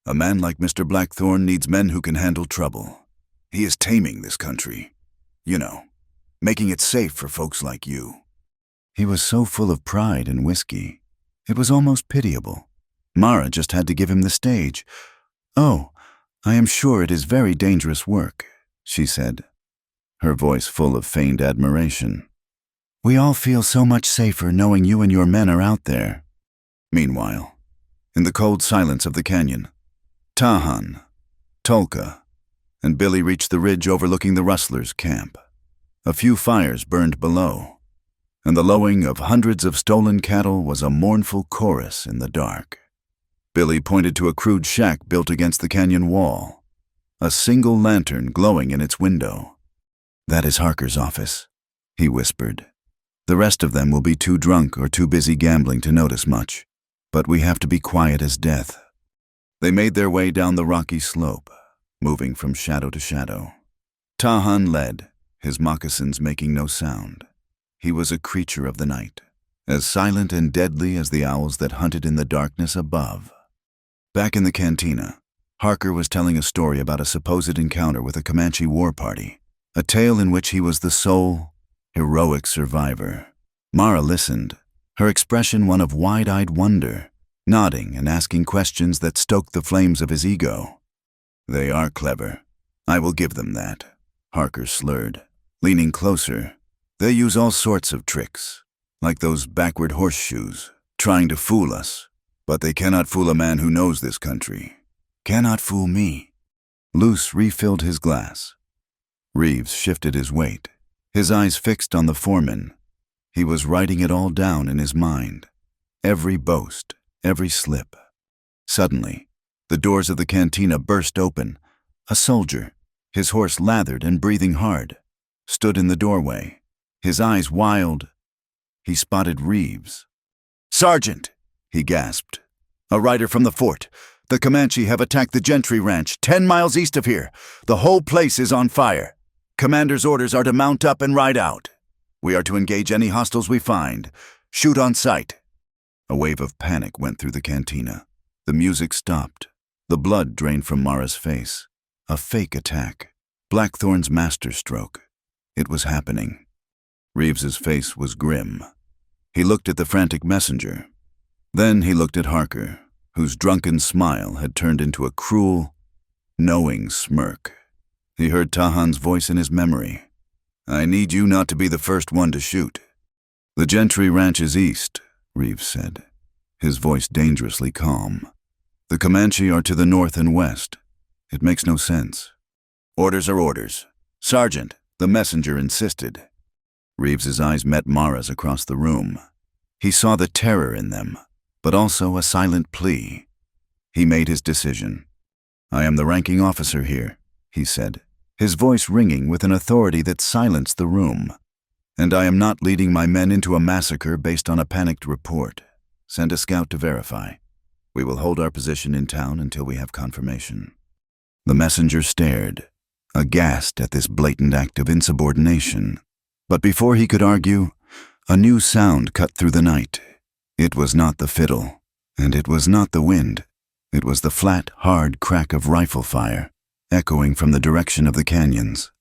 "A man like Mr. Blackthorn needs men who can handle trouble. He is taming this country. You know, making it safe for folks like you." He was so full of pride and whiskey. It was almost pitiable. Mara just had to give him the stage. "Oh, I am sure it is very dangerous work," she said, her voice full of feigned admiration. "We all feel so much safer knowing you and your men are out there." Meanwhile, in the cold silence of the canyon, Tahan, Tolka, and Billy reached the ridge overlooking the rustlers' camp. A few fires burned below, and the lowing of hundreds of stolen cattle was a mournful chorus in the dark. Billy pointed to a crude shack built against the canyon wall, a single lantern glowing in its window. "That is Harker's office," he whispered. "The rest of them will be too drunk or too busy gambling to notice much, but we have to be quiet as death." They made their way down the rocky slope, moving from shadow to shadow. Tahan led, his moccasins making no sound. He was a creature of the night, as silent and deadly as the owls that hunted in the darkness above. Back in the cantina, Harker was telling a story about a supposed encounter with a Comanche war party, a tale in which he was the sole, heroic survivor. Mara listened, her expression one of wide-eyed wonder, nodding and asking questions that stoked the flames of his ego. "They are clever. I will give them that," Harker slurred, leaning closer. "They use all sorts of tricks, like those backward horseshoes, trying to fool us. But they cannot fool a man who knows this country. Cannot fool me." Luce refilled his glass. Reeves shifted his weight, his eyes fixed on the foreman. He was writing it all down in his mind, every boast, every slip. Suddenly, the doors of the cantina burst open. A soldier, his horse lathered and breathing hard, stood in the doorway, his eyes wild. He spotted Reeves. "Sergeant!" he gasped. "A rider from the fort. The Comanche have attacked the Gentry Ranch, 10 miles east of here. The whole place is on fire. Commander's orders are to mount up and ride out. We are to engage any hostiles we find. Shoot on sight." A wave of panic went through the cantina. The music stopped. The blood drained from Mara's face. A fake attack. Blackthorn's masterstroke. It was happening. Reeves's face was grim. He looked at the frantic messenger. Then he looked at Harker, whose drunken smile had turned into a cruel, knowing smirk. He heard Tahan's voice in his memory. "I need you not to be the first one to shoot." "The Gentry Ranch is east," Reeves said, his voice dangerously calm. "The Comanche are to the north and west. It makes no sense." "Orders are orders. Sergeant," the messenger insisted. Reeves's eyes met Mara's across the room. He saw the terror in them, but also a silent plea. He made his decision. "I am the ranking officer here," he said, his voice ringing with an authority that silenced the room. "And I am not leading my men into a massacre based on a panicked report. Send a scout to verify. We will hold our position in town until we have confirmation." The messenger stared, aghast at this blatant act of insubordination. But before he could argue, a new sound cut through the night. It was not the fiddle, and it was not the wind. It was the flat, hard crack of rifle fire, echoing from the direction of the canyons.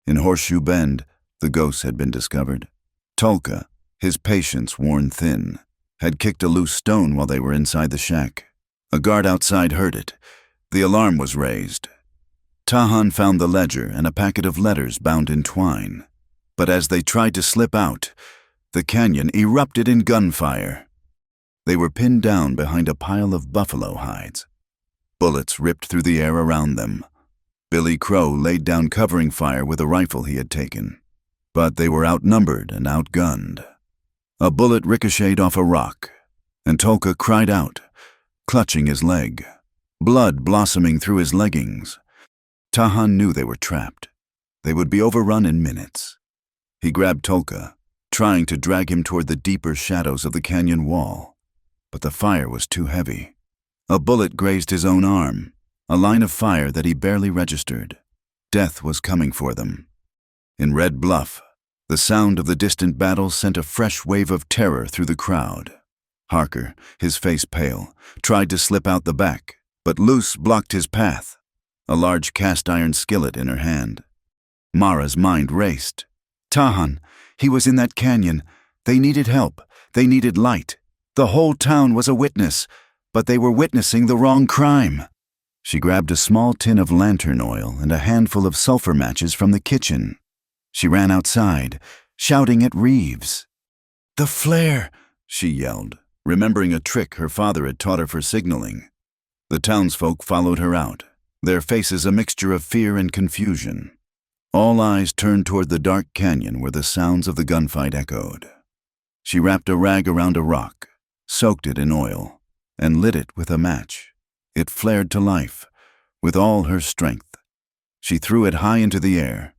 In Horseshoe Bend, the ghost had been discovered. Tolka, his patience worn thin, had kicked a loose stone while they were inside the shack. A guard outside heard it. The alarm was raised. Tahan found the ledger and a packet of letters bound in twine. But as they tried to slip out, the canyon erupted in gunfire. They were pinned down behind a pile of buffalo hides. Bullets ripped through the air around them. Billy Crow laid down covering fire with a rifle he had taken. But they were outnumbered and outgunned. A bullet ricocheted off a rock, and Tolka cried out, clutching his leg, blood blossoming through his leggings. Tahan knew they were trapped. They would be overrun in minutes. He grabbed Tolka, trying to drag him toward the deeper shadows of the canyon wall. But the fire was too heavy. A bullet grazed his own arm, a line of fire that he barely registered. Death was coming for them. In Red Bluff, the sound of the distant battle sent a fresh wave of terror through the crowd. Harker, his face pale, tried to slip out the back, but Luce blocked his path, a large cast-iron skillet in her hand. Mara's mind raced. Tahan, he was in that canyon. They needed help. They needed light. The whole town was a witness, but they were witnessing the wrong crime. She grabbed a small tin of lantern oil and a handful of sulfur matches from the kitchen. She ran outside, shouting at Reeves. "The flare!" she yelled, remembering a trick her father had taught her for signaling. The townsfolk followed her out, their faces a mixture of fear and confusion. All eyes turned toward the dark canyon where the sounds of the gunfight echoed. She wrapped a rag around a rock, soaked it in oil, and lit it with a match. It flared to life, with all her strength. She threw it high into the air.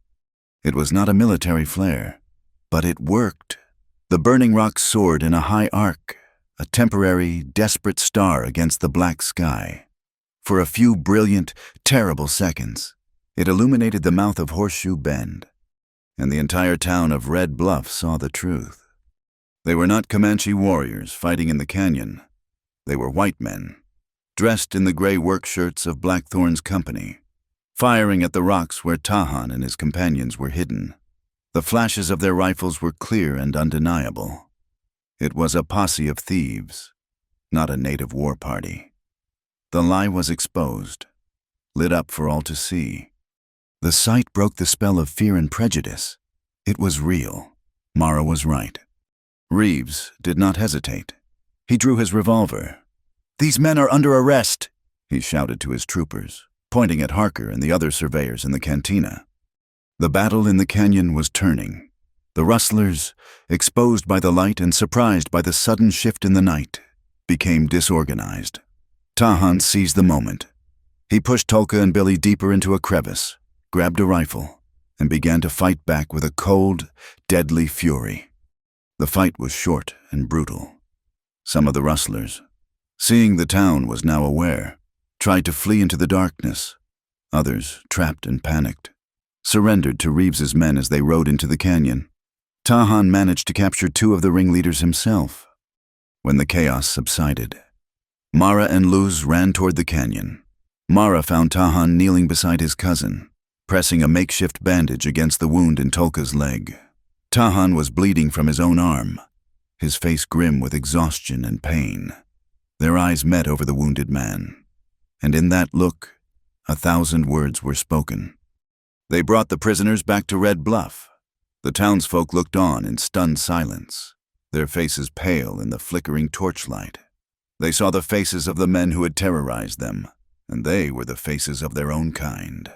It was not a military flare, but it worked. The burning rock soared in a high arc, a temporary, desperate star against the black sky. For a few brilliant, terrible seconds, it illuminated the mouth of Horseshoe Bend, and the entire town of Red Bluff saw the truth. They were not Comanche warriors fighting in the canyon. They were white men, dressed in the gray work shirts of Blackthorn's company, firing at the rocks where Tahan and his companions were hidden. The flashes of their rifles were clear and undeniable. It was a posse of thieves, not a native war party. The lie was exposed, lit up for all to see. The sight broke the spell of fear and prejudice. It was real. Mara was right. Reeves did not hesitate. He drew his revolver. "These men are under arrest," he shouted to his troopers, pointing at Harker and the other surveyors in the cantina. The battle in the canyon was turning. The rustlers, exposed by the light and surprised by the sudden shift in the night, became disorganized. Tahan seized the moment. He pushed Tolka and Billy deeper into a crevice, grabbed a rifle, and began to fight back with a cold, deadly fury. The fight was short and brutal. Some of the rustlers, seeing the town was now aware, tried to flee into the darkness. Others, trapped and panicked, surrendered to Reeves's men as they rode into the canyon. Tahan managed to capture 2 of the ringleaders himself. When the chaos subsided, Mara and Luz ran toward the canyon. Mara found Tahan kneeling beside his cousin, pressing a makeshift bandage against the wound in Tolka's leg. Tahan was bleeding from his own arm, his face grim with exhaustion and pain. Their eyes met over the wounded man, and in that look, 1,000 words were spoken. They brought the prisoners back to Red Bluff. The townsfolk looked on in stunned silence, their faces pale in the flickering torchlight. They saw the faces of the men who had terrorized them, and they were the faces of their own kind.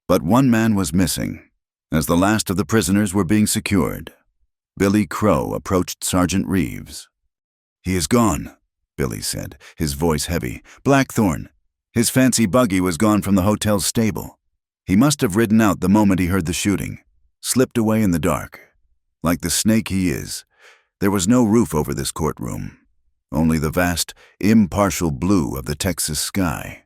But one man was missing. As the last of the prisoners were being secured, Billy Crow approached Sergeant Reeves. "He is gone," Billy said, his voice heavy. "Blackthorn. His fancy buggy was gone from the hotel's stable. He must have ridden out the moment he heard the shooting, slipped away in the dark. Like the snake he is, there was no roof over this courtroom, only the vast, impartial blue of the Texas sky.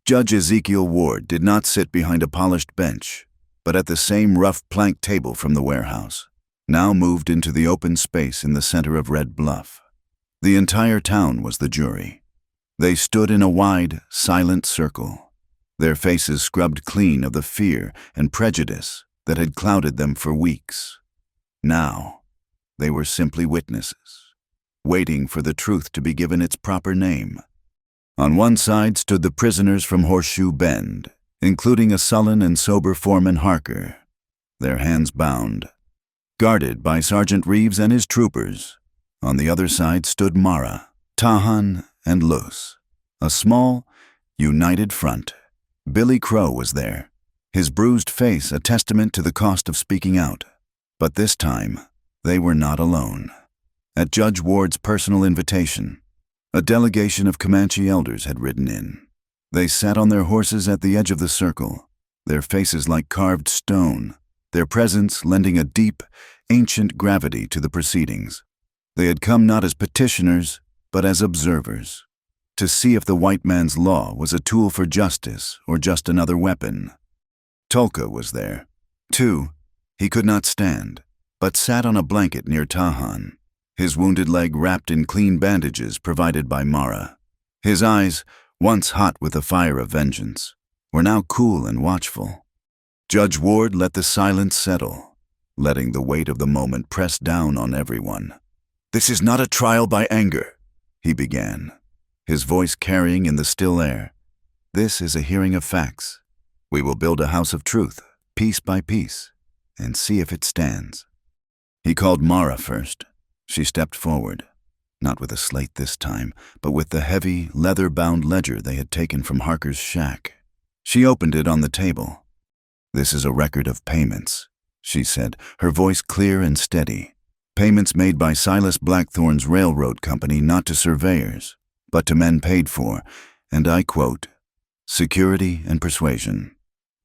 Judge Ezekiel Ward did not sit behind a polished bench, but at the same rough plank table from the warehouse, now moved into the open space in the center of Red Bluff. The entire town was the jury. They stood in a wide, silent circle, their faces scrubbed clean of the fear and prejudice that had clouded them for weeks. Now, they were simply witnesses, waiting for the truth to be given its proper name. On one side stood the prisoners from Horseshoe Bend, including a sullen and sober Foreman Harker, their hands bound, guarded by Sergeant Reeves and his troopers. On the other side stood Mara, Tahan, and Luz, a small, united front. Billy Crow was there, his bruised face a testament to the cost of speaking out. But this time, they were not alone. At Judge Ward's personal invitation, a delegation of Comanche elders had ridden in. They sat on their horses at the edge of the circle, their faces like carved stone, their presence lending a deep, ancient gravity to the proceedings. They had come not as petitioners, but as observers, to see if the white man's law was a tool for justice or just another weapon. Tolka was there, too. He could not stand, but sat on a blanket near Tahan, his wounded leg wrapped in clean bandages provided by Mara. His eyes, once hot with the fire of vengeance, were now cool and watchful. Judge Ward let the silence settle, letting the weight of the moment press down on everyone. "This is not a trial by anger," he began, his voice carrying in the still air. "This is a hearing of facts. We will build a house of truth, piece by piece, and see if it stands." He called Mara first. She stepped forward, not with a slate this time, but with the heavy, leather-bound ledger they had taken from Harker's shack. She opened it on the table. "This is a record of payments," she said, her voice clear and steady. "Payments made by Silas Blackthorne's railroad company not to surveyors, but to men paid for, and I quote, security and persuasion.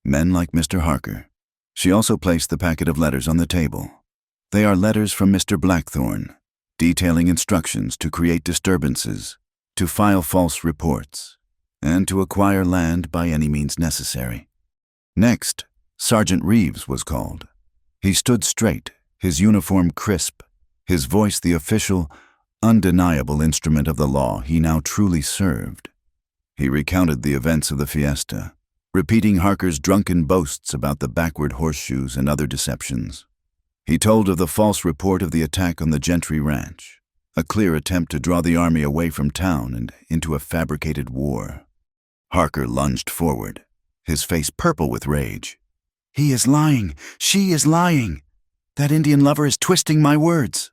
Men like Mr. Harker." She also placed the packet of letters on the table. "They are letters from Mr. Blackthorne, detailing instructions to create disturbances, to file false reports, and to acquire land by any means necessary." Next, Sergeant Reeves was called. He stood straight, his uniform crisp, his voice the official, undeniable instrument of the law he now truly served. He recounted the events of the fiesta, repeating Harker's drunken boasts about the backward horseshoes and other deceptions. He told of the false report of the attack on the Gentry Ranch, a clear attempt to draw the army away from town and into a fabricated war. Harker lunged forward, his face purple with rage. "He is lying! She is lying! That Indian lover is twisting my words!"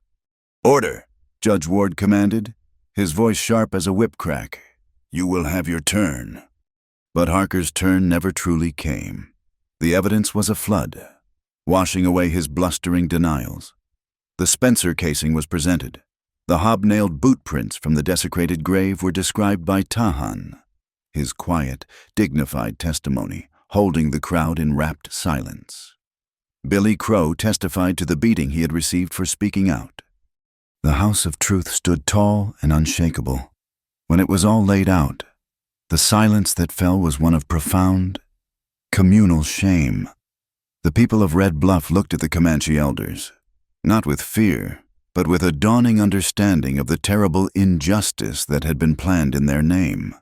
"Order!" Judge Ward commanded, his voice sharp as a whip crack. "You will have your turn." But Harker's turn never truly came. The evidence was a flood, washing away his blustering denials. The Spencer casing was presented. The hobnailed boot prints from the desecrated grave were described by Tahan, his quiet, dignified testimony holding the crowd in rapt silence. Billy Crow testified to the beating he had received for speaking out. The house of truth stood tall and unshakable. When it was all laid out, the silence that fell was one of profound, communal shame. The people of Red Bluff looked at the Comanche elders, not with fear, but with a dawning understanding of the terrible injustice that had been planned in their name.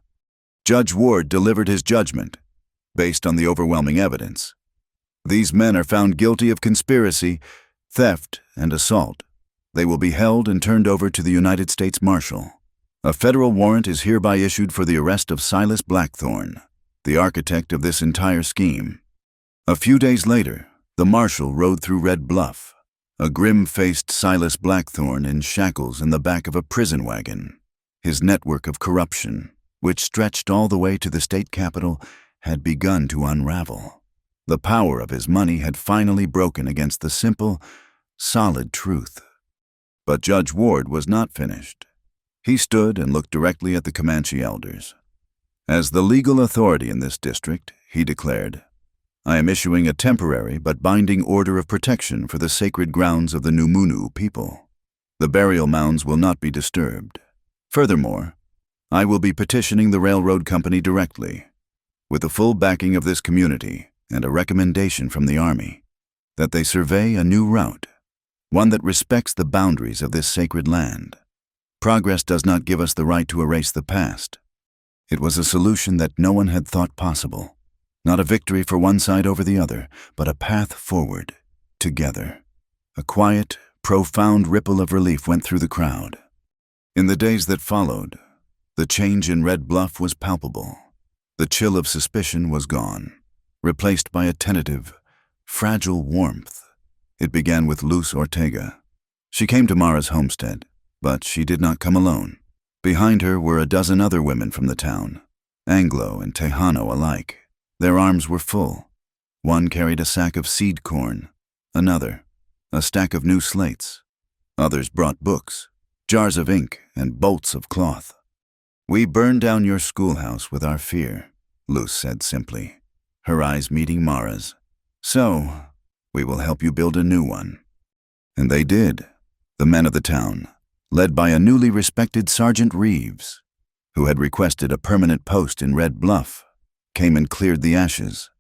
Judge Ward delivered his judgment, based on the overwhelming evidence. These men are found guilty of conspiracy, theft, and assault. They will be held and turned over to the United States Marshal. A federal warrant is hereby issued for the arrest of Silas Blackthorne, the architect of this entire scheme. A few days later, the Marshal rode through Red Bluff, a grim-faced Silas Blackthorne in shackles in the back of a prison wagon. His network of corruption, which stretched all the way to the state capitol, had begun to unravel. The power of his money had finally broken against the simple, solid truth. But Judge Ward was not finished. He stood and looked directly at the Comanche elders. "As the legal authority in this district," he declared, "I am issuing a temporary but binding order of protection for the sacred grounds of the Numunu people. The burial mounds will not be disturbed. Furthermore, I will be petitioning the railroad company directly, with the full backing of this community and a recommendation from the Army, that they survey a new route, one that respects the boundaries of this sacred land. Progress does not give us the right to erase the past. It was a solution that no one had thought possible. Not a victory for one side over the other, but a path forward, together." A quiet, profound ripple of relief went through the crowd. In the days that followed, the change in Red Bluff was palpable. The chill of suspicion was gone, replaced by a tentative, fragile warmth. It began with Luz Ortega. She came to Mara's homestead, but she did not come alone. Behind her were a dozen other women from the town, Anglo and Tejano alike. Their arms were full. One carried a sack of seed corn, another, a stack of new slates. Others brought books, jars of ink, and bolts of cloth. "We burned down your schoolhouse with our fear," Luz said simply, her eyes meeting Mara's. "So, we will help you build a new one." And they did. The men of the town, led by a newly respected Sergeant Reeves, who had requested a permanent post in Red Bluff, came and cleared the ashes.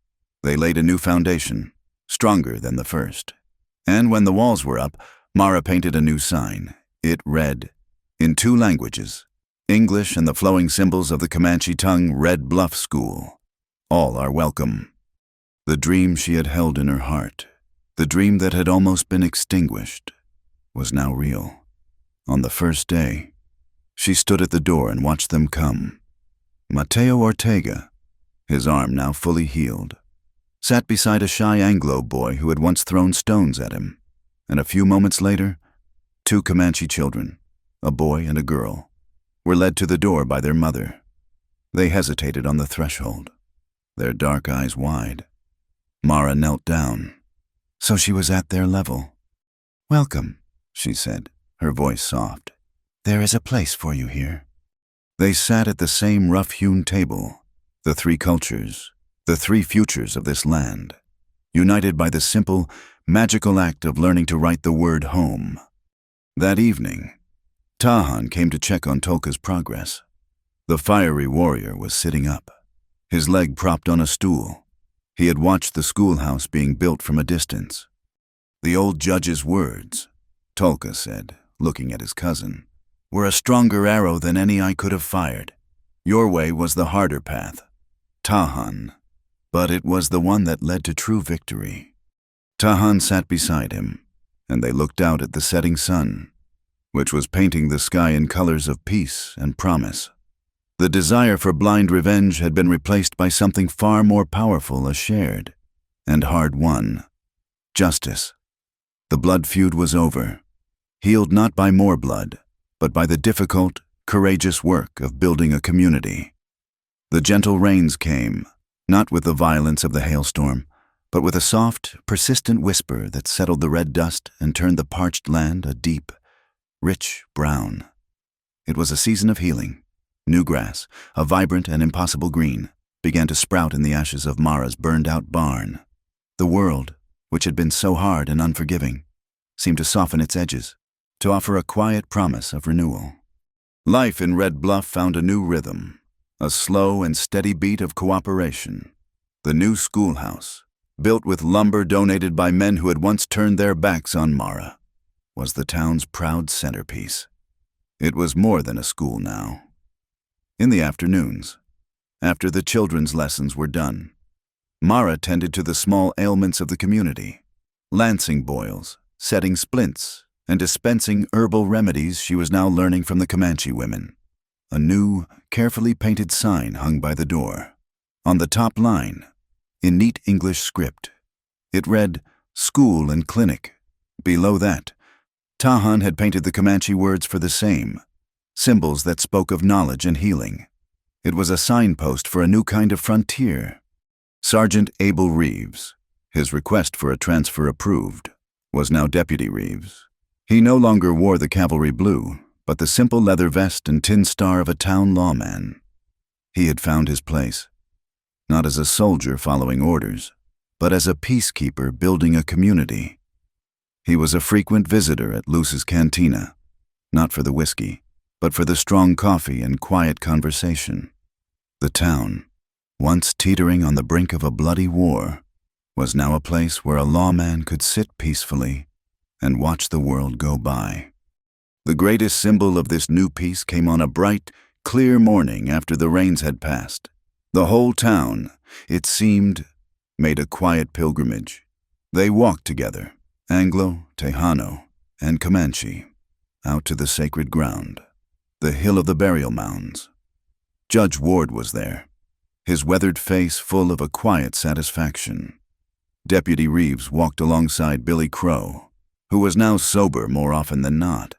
They laid a new foundation, stronger than the first. And when the walls were up, Mara painted a new sign. It read, in 2 languages, English and the flowing symbols of the Comanche tongue, "Red Bluff School. All are welcome." The dream she had held in her heart, the dream that had almost been extinguished, was now real. On the first day, she stood at the door and watched them come. Mateo Ortega, his arm now fully healed, sat beside a shy Anglo boy who had once thrown stones at him, and a few moments later, 2 Comanche children, a boy and a girl, were led to the door by their mother. They hesitated on the threshold. their dark eyes wide. Mara knelt down. So she was at their level. "Welcome," she said, her voice soft. "There is a place for you here." They sat at the same rough-hewn table, the three cultures, the three futures of this land, united by the simple, magical act of learning to write the word home. That evening, Tahan came to check on Tolka's progress. The fiery warrior was sitting up, his leg propped on a stool. He had watched the schoolhouse being built from a distance. "The old judge's words," Tolka said, looking at his cousin, "were a stronger arrow than any I could have fired. Your way was the harder path, Tahan, but it was the one that led to true victory." Tahan sat beside him, and they looked out at the setting sun, which was painting the sky in colors of peace and promise. The desire for blind revenge had been replaced by something far more powerful, a shared and hard-won justice. The blood feud was over, healed not by more blood, but by the difficult, courageous work of building a community. The gentle rains came, not with the violence of the hailstorm, but with a soft, persistent whisper that settled the red dust and turned the parched land a deep, rich brown. It was a season of healing. New grass, a vibrant and impossible green, began to sprout in the ashes of Mara's burned-out barn. The world, which had been so hard and unforgiving, seemed to soften its edges, to offer a quiet promise of renewal. Life in Red Bluff found a new rhythm, a slow and steady beat of cooperation. The new schoolhouse, built with lumber donated by men who had once turned their backs on Mara, was the town's proud centerpiece. It was more than a school now. In the afternoons, after the children's lessons were done, Mara tended to the small ailments of the community, lancing boils, setting splints, and dispensing herbal remedies she was now learning from the Comanche women. A new, carefully painted sign hung by the door. On the top line, in neat English script, it read, "School and Clinic." Below that, Tahan had painted the Comanche words for the same, symbols that spoke of knowledge and healing. It was a signpost for a new kind of frontier. Sergeant Abel Reeves, his request for a transfer approved, was now Deputy Reeves. He no longer wore the cavalry blue, but the simple leather vest and tin star of a town lawman. He had found his place, not as a soldier following orders, but as a peacekeeper building a community. He was a frequent visitor at Luce's cantina, not for the whiskey, but for the strong coffee and quiet conversation. The town, once teetering on the brink of a bloody war, was now a place where a lawman could sit peacefully and watch the world go by. The greatest symbol of this new peace came on a bright, clear morning after the rains had passed. The whole town, it seemed, made a quiet pilgrimage. They walked together, Anglo, Tejano, and Comanche, out to the sacred ground, the hill of the burial mounds. Judge Ward was there, his weathered face full of a quiet satisfaction. Deputy Reeves walked alongside Billy Crow, who was now sober more often than not.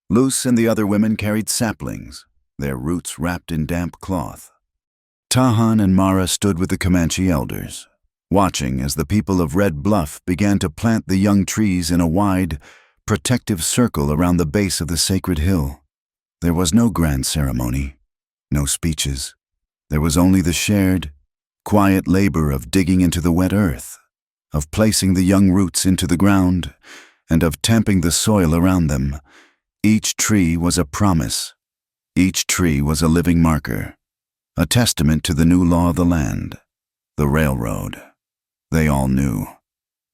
Luce and the other women carried saplings, their roots wrapped in damp cloth. Tahan and Mara stood with the Comanche elders, watching as the people of Red Bluff began to plant the young trees in a wide, protective circle around the base of the sacred hill. There was no grand ceremony, no speeches. There was only the shared, quiet labor of digging into the wet earth, of placing the young roots into the ground, and of tamping the soil around them. Each tree was a promise. Each tree was a living marker, a testament to the new law of the land. The railroad, they all knew,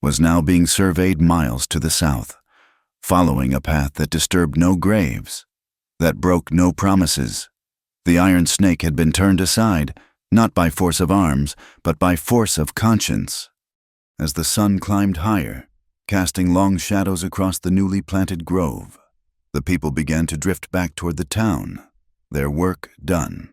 was now being surveyed miles to the south, following a path that disturbed no graves, that broke no promises. The iron snake had been turned aside, not by force of arms, but by force of conscience. As the sun climbed higher, casting long shadows across the newly planted grove, the people began to drift back toward the town, their work done.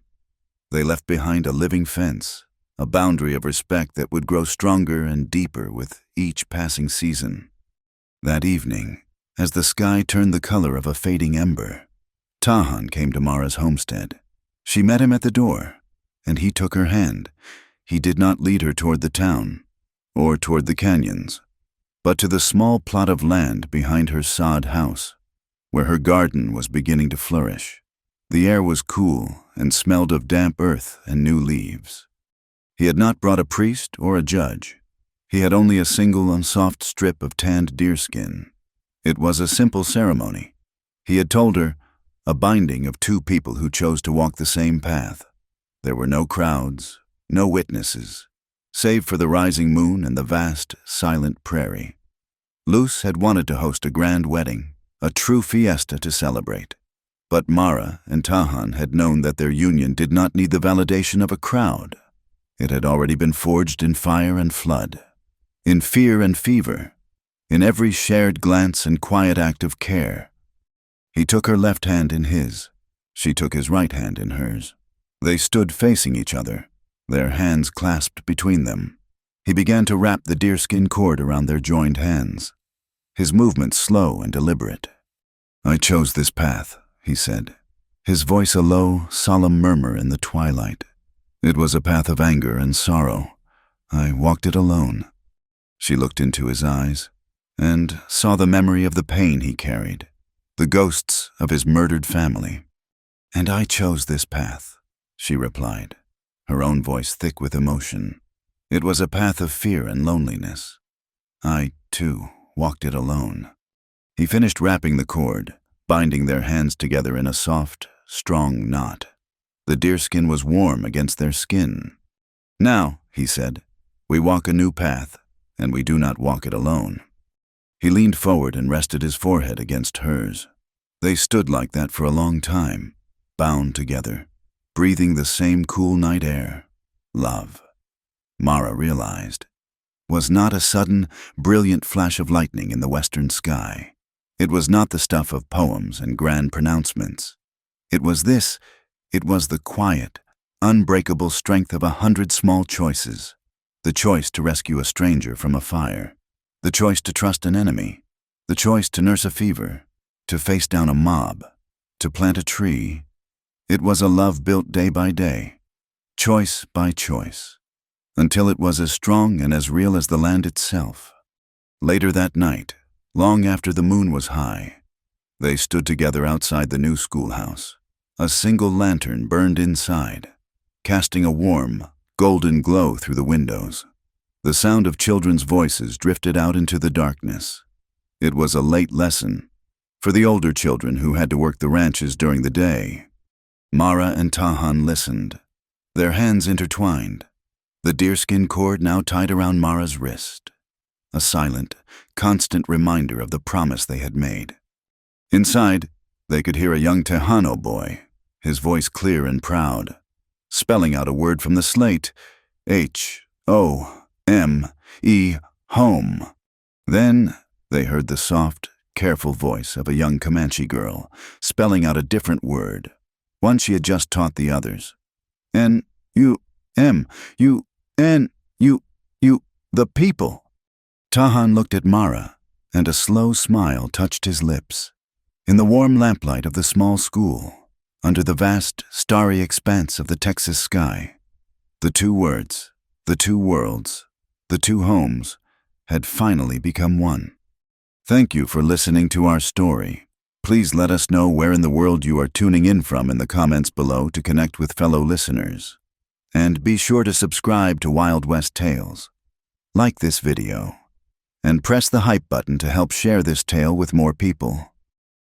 They left behind a living fence, a boundary of respect that would grow stronger and deeper with each passing season. That evening, as the sky turned the color of a fading ember, Tahan came to Mara's homestead. She met him at the door, and he took her hand. he did not lead her toward the town or toward the canyons, but to the small plot of land behind her sod house, where her garden was beginning to flourish. The air was cool and smelled of damp earth and new leaves. He had not brought a priest or a judge. He had only a single soft strip of tanned deerskin. It was a simple ceremony. He had told her, a binding of two people who chose to walk the same path. There were no crowds, no witnesses, save for the rising moon and the vast, silent prairie. Luce had wanted to host a grand wedding, a true fiesta to celebrate. But Mara and Tahan had known that their union did not need the validation of a crowd. It had already been forged in fire and flood, in fear and fever, in every shared glance and quiet act of care. He took her left hand in his. She took his right hand in hers. They stood facing each other, their hands clasped between them. He began to wrap the deerskin cord around their joined hands, his movements slow and deliberate. "I chose this path," he said, his voice a low, solemn murmur in the twilight. "It was a path of anger and sorrow. I walked it alone." She looked into his eyes and saw the memory of the pain he carried, the ghosts of his murdered family. "And I chose this path," she replied, her own voice thick with emotion. "It was a path of fear and loneliness. I, too, walked it alone." He finished wrapping the cord, binding their hands together in a soft, strong knot. The deerskin was warm against their skin. "Now," he said, "we walk a new path, and we do not walk it alone." He leaned forward and rested his forehead against hers. They stood like that for a long time, bound together, breathing the same cool night air. Love, Mara realized, was not a sudden, brilliant flash of lightning in the western sky. It was not the stuff of poems and grand pronouncements. It was the quiet, unbreakable strength of 100 small choices. The choice to rescue a stranger from a fire, the choice to trust an enemy, the choice to nurse a fever, to face down a mob, to plant a tree. It was a love built day by day, choice by choice, until it was as strong and as real as the land itself. Later that night, long after the moon was high, they stood together outside the new schoolhouse. A single lantern burned inside, casting a warm, golden glow through the windows. The sound of children's voices drifted out into the darkness. It was a late lesson for the older children who had to work the ranches during the day. Mara and Tahan listened, their hands intertwined, the deerskin cord now tied around Mara's wrist, a silent, constant reminder of the promise they had made. Inside, they could hear a young Tejano boy, his voice clear and proud, spelling out a word from the slate, H-O-M-E, home. Then they heard the soft, careful voice of a young Comanche girl, spelling out a different word, one she had just taught the others. N-U-M-U-N-U-U, the people. Tahan looked at Mara, and a slow smile touched his lips. In the warm lamplight of the small school, under the vast, starry expanse of the Texas sky, the two words, the two worlds, the two homes, had finally become one. Thank you for listening to our story. Please let us know where in the world you are tuning in from in the comments below to connect with fellow listeners. And be sure to subscribe to Wild West Tales, like this video, and press the hype button to help share this tale with more people.